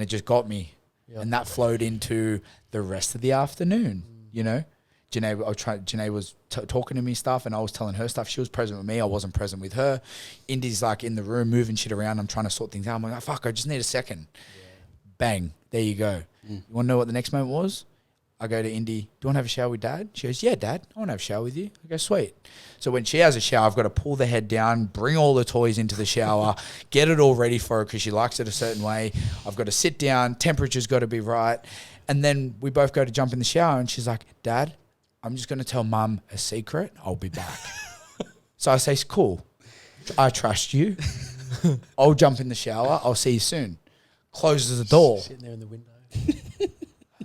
it just got me. Yep. And that flowed into the rest of the afternoon, you know? Janae was talking to me stuff and I was telling her stuff. She was present with me. I wasn't present with her. Indy's like in the room moving shit around. I'm trying to sort things out. I'm like, oh, fuck, I just need a second. Yeah. Bang. There you go. You want to know what the next moment was? I go to Indy, do you want to have a shower with Dad? She goes, yeah, Dad, I want to have a shower with you. I go, sweet. So when she has a shower, I've got to pull the head down, bring all the toys into the shower, get it all ready for her because she likes it a certain way. I've got to sit down, temperature's got to be right. And then we both go to jump in the shower and she's like, Dad, I'm just going to tell Mum a secret. I'll be back. So I say, cool. I trust you. I'll jump in the shower. I'll see you soon. Closes the door. Sitting there in the window.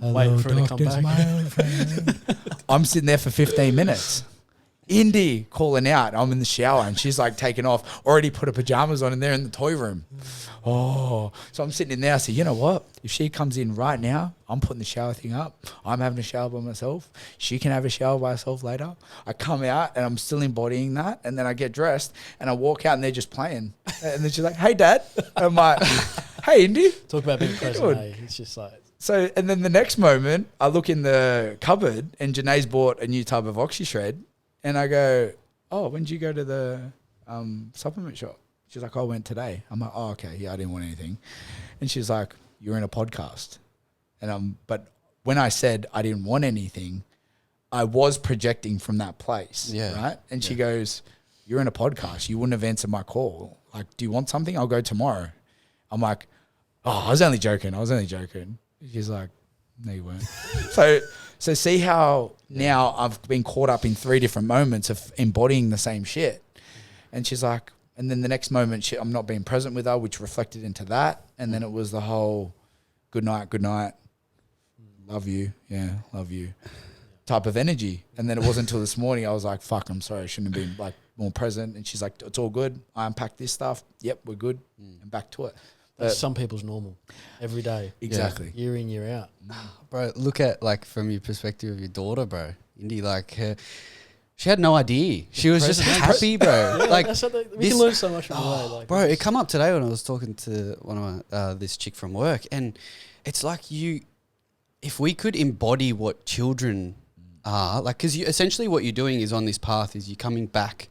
Waiting for her to come back. I'm sitting there for 15 minutes. Indy calling out. I'm in the shower and she's like taking off. Already put her pajamas on and they're in the toy room. Oh, so I'm sitting in there. I say, you know what? If she comes in right now, I'm putting the shower thing up. I'm having a shower by myself. She can have a shower by herself later. I come out and I'm still embodying that. And then I get dressed and I walk out and they're just playing. And then she's like, hey, Dad. And I'm like, hey, Indy. Talk about being present, hey. It's just like... So, and then the next moment, I look in the cupboard and Janae's bought a new type of OxyShred. And I go, oh, when did you go to the supplement shop? She's like, I went today. I'm like, oh, okay. Yeah, I didn't want anything. And she's like, you're in a podcast. And but when I said I didn't want anything, I was projecting from that place. Yeah. Right. And she goes, you're in a podcast. You wouldn't have answered my call. Like, do you want something? I'll go tomorrow. I'm like, oh, I was only joking. She's like, no, you weren't. So see how now I've been caught up in 3 different moments of embodying the same shit. And she's like, and then the next moment I'm not being present with her, which reflected into that. And then it was the whole good night, love you, yeah, love you type of energy. And then it wasn't until this morning I was like, fuck, I'm sorry, I shouldn't have been like more present. And she's like, it's all good. I unpacked this stuff. Yep, we're good. And back to it. That's some people's normal. Every day. Exactly. Year in, year out. Bro, look at, like, from your perspective of your daughter, bro. Indy, like, she had no idea. She was just happy, bro. Yeah, like, we can learn so much from the way. Like, bro, it come up today when I was talking to one of my, this chick from work, and it's like if we could embody what children are, like, because essentially what you're doing is on this path is you're coming back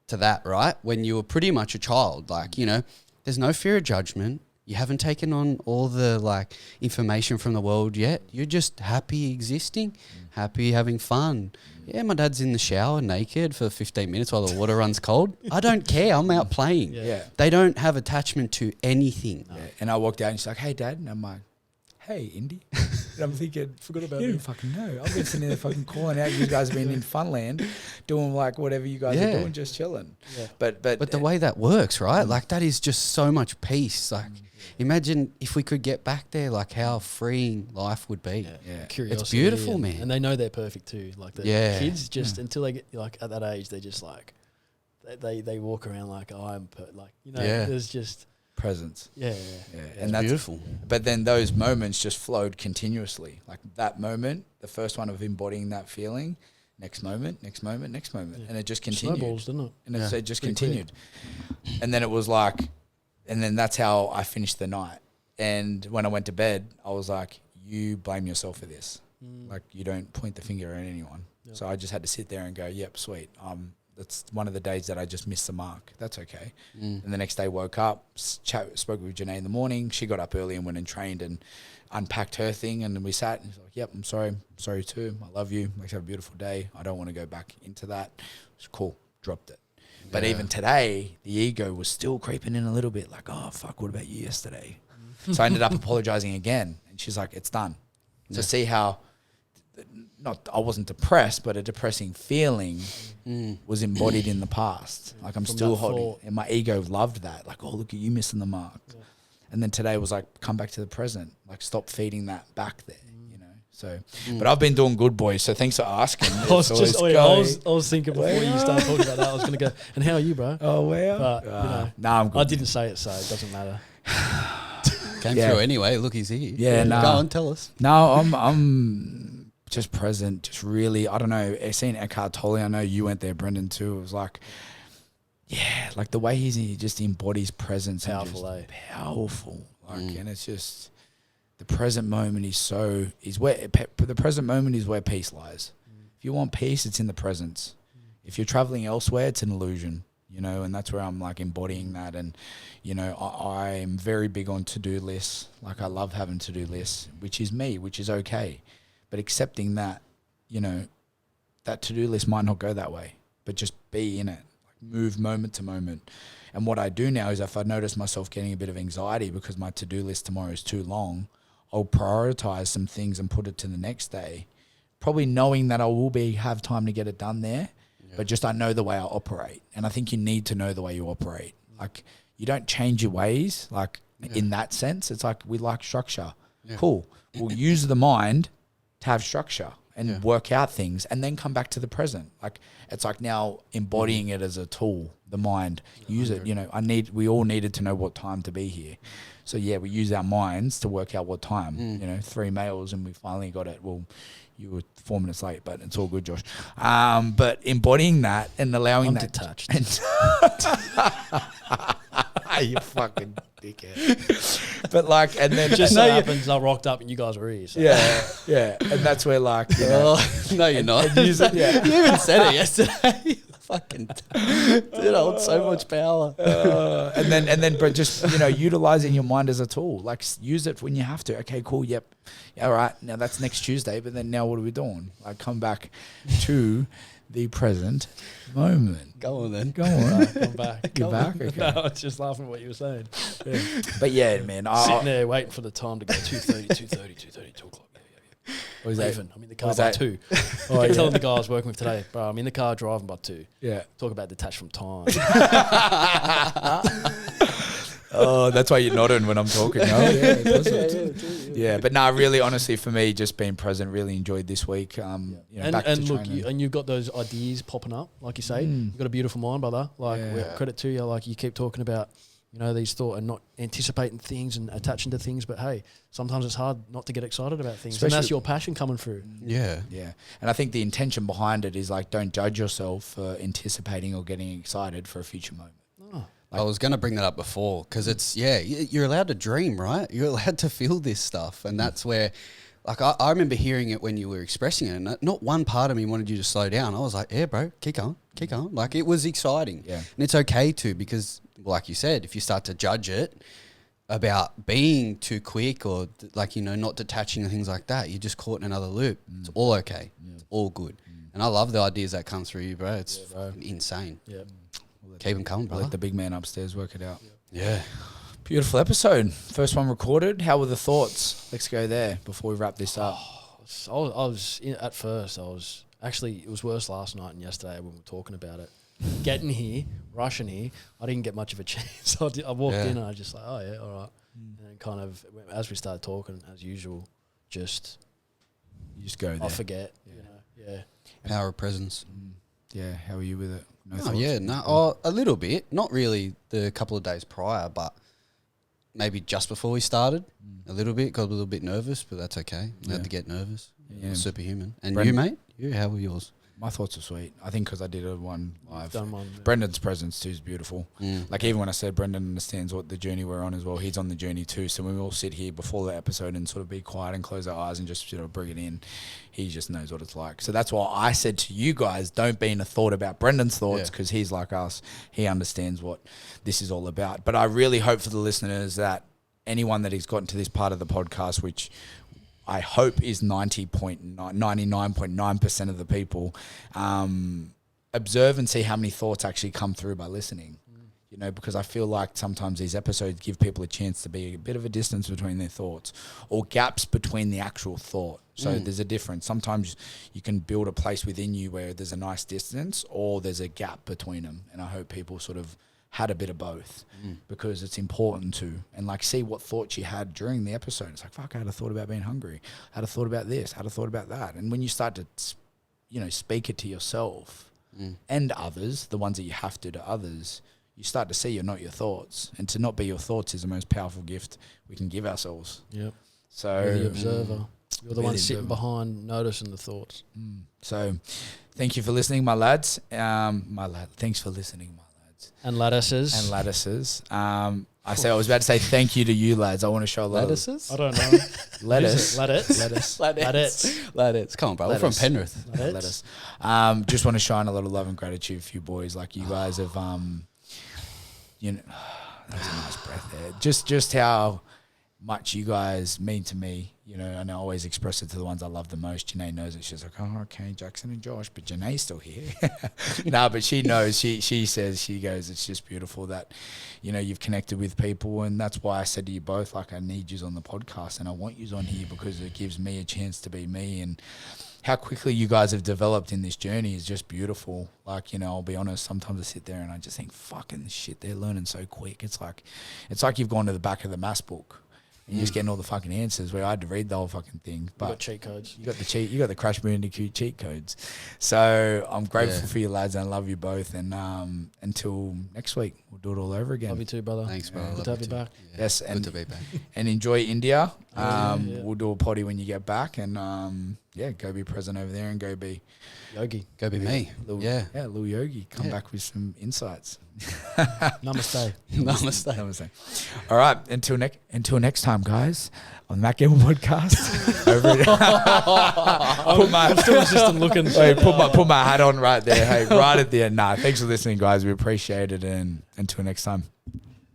to that, right? When you were pretty much a child, like, you know, there's no fear of judgment. You haven't taken on all the, like, information from the world yet. You're just happy existing, happy having fun. Yeah, my dad's in the shower naked for 15 minutes while the water runs cold. I don't care. I'm out playing. Yeah. They don't have attachment to anything. Yeah. And I walked out and she's like, hey, Dad. And I'm like, hey, Indy. And I'm thinking, forgot about you me. don't fucking know. I've been sitting there fucking calling out. You guys have been in Funland doing like whatever you guys are doing, just chilling. Yeah. But the way that works, right? Like, that is just so much peace. Like, imagine if we could get back there, like how freeing life would be. Yeah. Curiosity. It's beautiful, man. And they know they're perfect too. Like the kids just until they get like at that age, they're just like they walk around like, oh, I'm like, you know, there's just presence. Yeah. And that's beautiful. But then those moments just flowed continuously. Like that moment, the first one of embodying that feeling, next moment. And it just continued. Snowballs, didn't it? And it just continued. And then it was like, and then that's how I finished the night. And when I went to bed, I was like, you blame yourself for this. Like, you don't point the finger at anyone. Yep. So I just had to sit there and go, yep, sweet. That's one of the days that I just missed the mark. That's okay. And the next day woke up, spoke with Janae in the morning. She got up early and went and trained and unpacked her thing. And then we sat and she's like, yep, I'm sorry too. I love you. Let's have a beautiful day. I don't want to go back into that. It's cool. Dropped it. But even today, the ego was still creeping in a little bit like, oh, fuck, what about you yesterday? So I ended up apologizing again. And she's like, it's done. So see how, I wasn't depressed, but a depressing feeling was embodied in the past. Like I'm still holding, and my ego loved that. Like, oh, look at you missing the mark. Yeah. And then today was like, come back to the present. Like, stop feeding that back there. So, but I've been doing good, boys. So thanks for asking. I was thinking before you started talking about that, I was going to go, and how are you, bro? Oh, well. But, you know, I'm good. I didn't say it, so it doesn't matter. Came through anyway. Look, he's here. Yeah, no. Go on, tell us. No, I'm just present. Just really, I don't know. Seeing Eckhart Tolle, I know you went there, Brendan, too. It was like, yeah, like the way he just embodies presence. Powerful, and just powerful. Like, and it's just... The present moment is where the present moment is where peace lies. If you want peace, it's in the presence. If you're traveling elsewhere, it's an illusion. you know, and that's where I'm like embodying that. And, you know, I'm very big on to-do lists. Like I love having to-do lists, which is me, which is okay. But accepting that, you know, that to-do list might not go that way, but just be in it, like move moment to moment. And what I do now is if I notice myself getting a bit of anxiety because my to-do list tomorrow is too long, I'll prioritize some things and put it to the next day, probably knowing that I will have time to get it done there, but just I know the way I operate. And I think you need to know the way you operate. Like you don't change your ways, like in that sense. It's like we like structure. Cool. We'll use the mind to have structure and work out things and then come back to the present. Like it's like now embodying it as a tool, the mind, use it. You know, we all needed to know what time to be here. So yeah, we use our minds to work out what time, you know, 3 males and we finally got it. Well, you were 4 minutes late, but it's all good, Josh. But embodying that and allowing that. Detached. You fucking dickhead. But like, and then Just so happens I rocked up and you guys were here. So. Yeah. And that's where like, you know, No, you're not. and use it, yeah. You even said it yesterday. Fucking dude, I hold so much power. And then, but just, you know, utilizing your mind as a tool, like use it when you have to. Okay, cool. Yep. All right. Now that's next Tuesday. But then now what are we doing? Like come back to the present moment. Go on then. Go on. Come back. You're back? Okay. No, I was just laughing at what you were saying. Yeah. But yeah, man. Sitting there waiting for the time to go 2:30, 2 o'clock. What is that? Leaving. I'm in the car Was by that- 2. Oh, I kept yeah. telling the guy I was working with today, bro, I'm in the car driving by 2. Yeah. Talk about detached from time. Oh, that's why you're nodding when I'm talking. Oh, yeah. But no, really, honestly, for me, just being present, really enjoyed this week. You know, back and to look, training. you've got those ideas popping up, like you say. You've got a beautiful mind, brother. Like, credit to you. Like, you keep talking about, you know, these thoughts and not anticipating things and attaching to things. But hey, sometimes it's hard not to get excited about things. And that's your passion coming through. Yeah. Yeah. And I think the intention behind it is like, don't judge yourself for anticipating or getting excited for a future moment. Oh. I was going to bring that up before because it's, you're allowed to dream, right? You're allowed to feel this stuff. And that's where, like, I remember hearing it when you were expressing it. And not one part of me wanted you to slow down. I was like, yeah, bro, keep going. Like, it was exciting. Yeah. And it's okay to because, like you said, if you start to judge it about being too quick or, like, you know, not detaching and things like that, you're just caught in another loop. It's all okay. It's all good. And I love the ideas that come through you, bro. It's insane. Yeah. Keep them coming, brother. Let the big man upstairs work it out. Yeah. Beautiful episode. First one recorded. How were the thoughts? Let's go there before we wrap this up. I was at first, it was worse last night and yesterday when we were talking about it. Getting here, rushing here, I didn't get much of a chance. I walked in and I just like, oh yeah, all right. And then kind of, as we started talking, as usual, You just go there. I forget, you know, yeah. Power of presence. Yeah. How are you with it? No Oh, thoughts? yeah, no, a little bit. Not really the couple of days prior, but maybe just before we started, a little bit. Got a little bit nervous, but that's okay. I had to get nervous. Yeah. Superhuman. And Brendan- you, mate? You, how were yours? My thoughts are sweet. I think because I did one live. Done one. Brendan's presence too is beautiful. Like even when I said Brendan understands what the journey we're on as well, he's on the journey too. So when we all sit here before the episode and sort of be quiet and close our eyes and just bring it in, he just knows what it's like. So that's why I said to you guys, don't be in a thought about Brendan's thoughts because he's like us. He understands what this is all about. But I really hope for the listeners that anyone that has gotten to this part of the podcast, which I hope is 99.9% of the people, observe and see how many thoughts actually come through by listening. You know, because I feel like sometimes these episodes give people a chance to be a bit of a distance between their thoughts or gaps between the actual thought. So there's a difference. Sometimes you can build a place within you where there's a nice distance or there's a gap between them. And I hope people sort of had a bit of both because it's important to, and like see what thoughts you had during the episode. It's like, fuck, I had a thought about being hungry. I had a thought about this. I had a thought about that. And when you start to, you know, speak it to yourself and others, the ones that you have to others, you start to see you're not your thoughts. And to not be your thoughts is the most powerful gift we can give ourselves. Yep. So You're the observer. You're the Be one the sitting observer. behind, noticing the thoughts. So thank you for listening, my lads. Thanks for listening, my lads. And lattices. And lattices. I I was about to say thank you to you lads. I want to show a lot of Lettuces? I don't know. lettuce. Lettuce. Lettuce. Come on, bro. We're from Lettuce. Penrith. Lettuce. Just want to shine a lot of love and gratitude for you boys. Like you guys have, you know, that was a nice breath there. Just how much you guys mean to me, you know, and I always express it to the ones I love the most. Janae knows it. She's like, oh, okay, Jackson and Josh, but Janae's still here. No, but she knows. She says, she goes, it's just beautiful that, you know, you've connected with people. And that's why I said to you both, like, I need yous on the podcast and I want yous on here because it gives me a chance to be me. And how quickly you guys have developed in this journey is just beautiful. Like, you know, I'll be honest, sometimes I sit there and I just think, fucking shit, they're learning so quick. It's like you've gone to the back of the maths book. And you're just getting all the fucking answers where I had to read the whole fucking thing. But You got cheat codes. you got the Crash Bandicoot cheat codes. So I'm grateful for you lads and I love you both. And until next week, we'll do it all over again. Love you too, brother. Thanks, bro. Good to have you back. Yeah, Yes, good and to be back. and enjoy India. Yeah. We'll do a potty when you get back, and go be present over there and go be Yogi. Go be me. little, Yeah. little Yogi. Come Yeah. back with some insights. Namaste. Namaste. Namaste. All right, until next time, guys, on the Matt Gamble podcast. Over I'm still just looking. put my hat on right there. Hey, right at the end. Nah, thanks for listening, guys. We appreciate it, and until next time.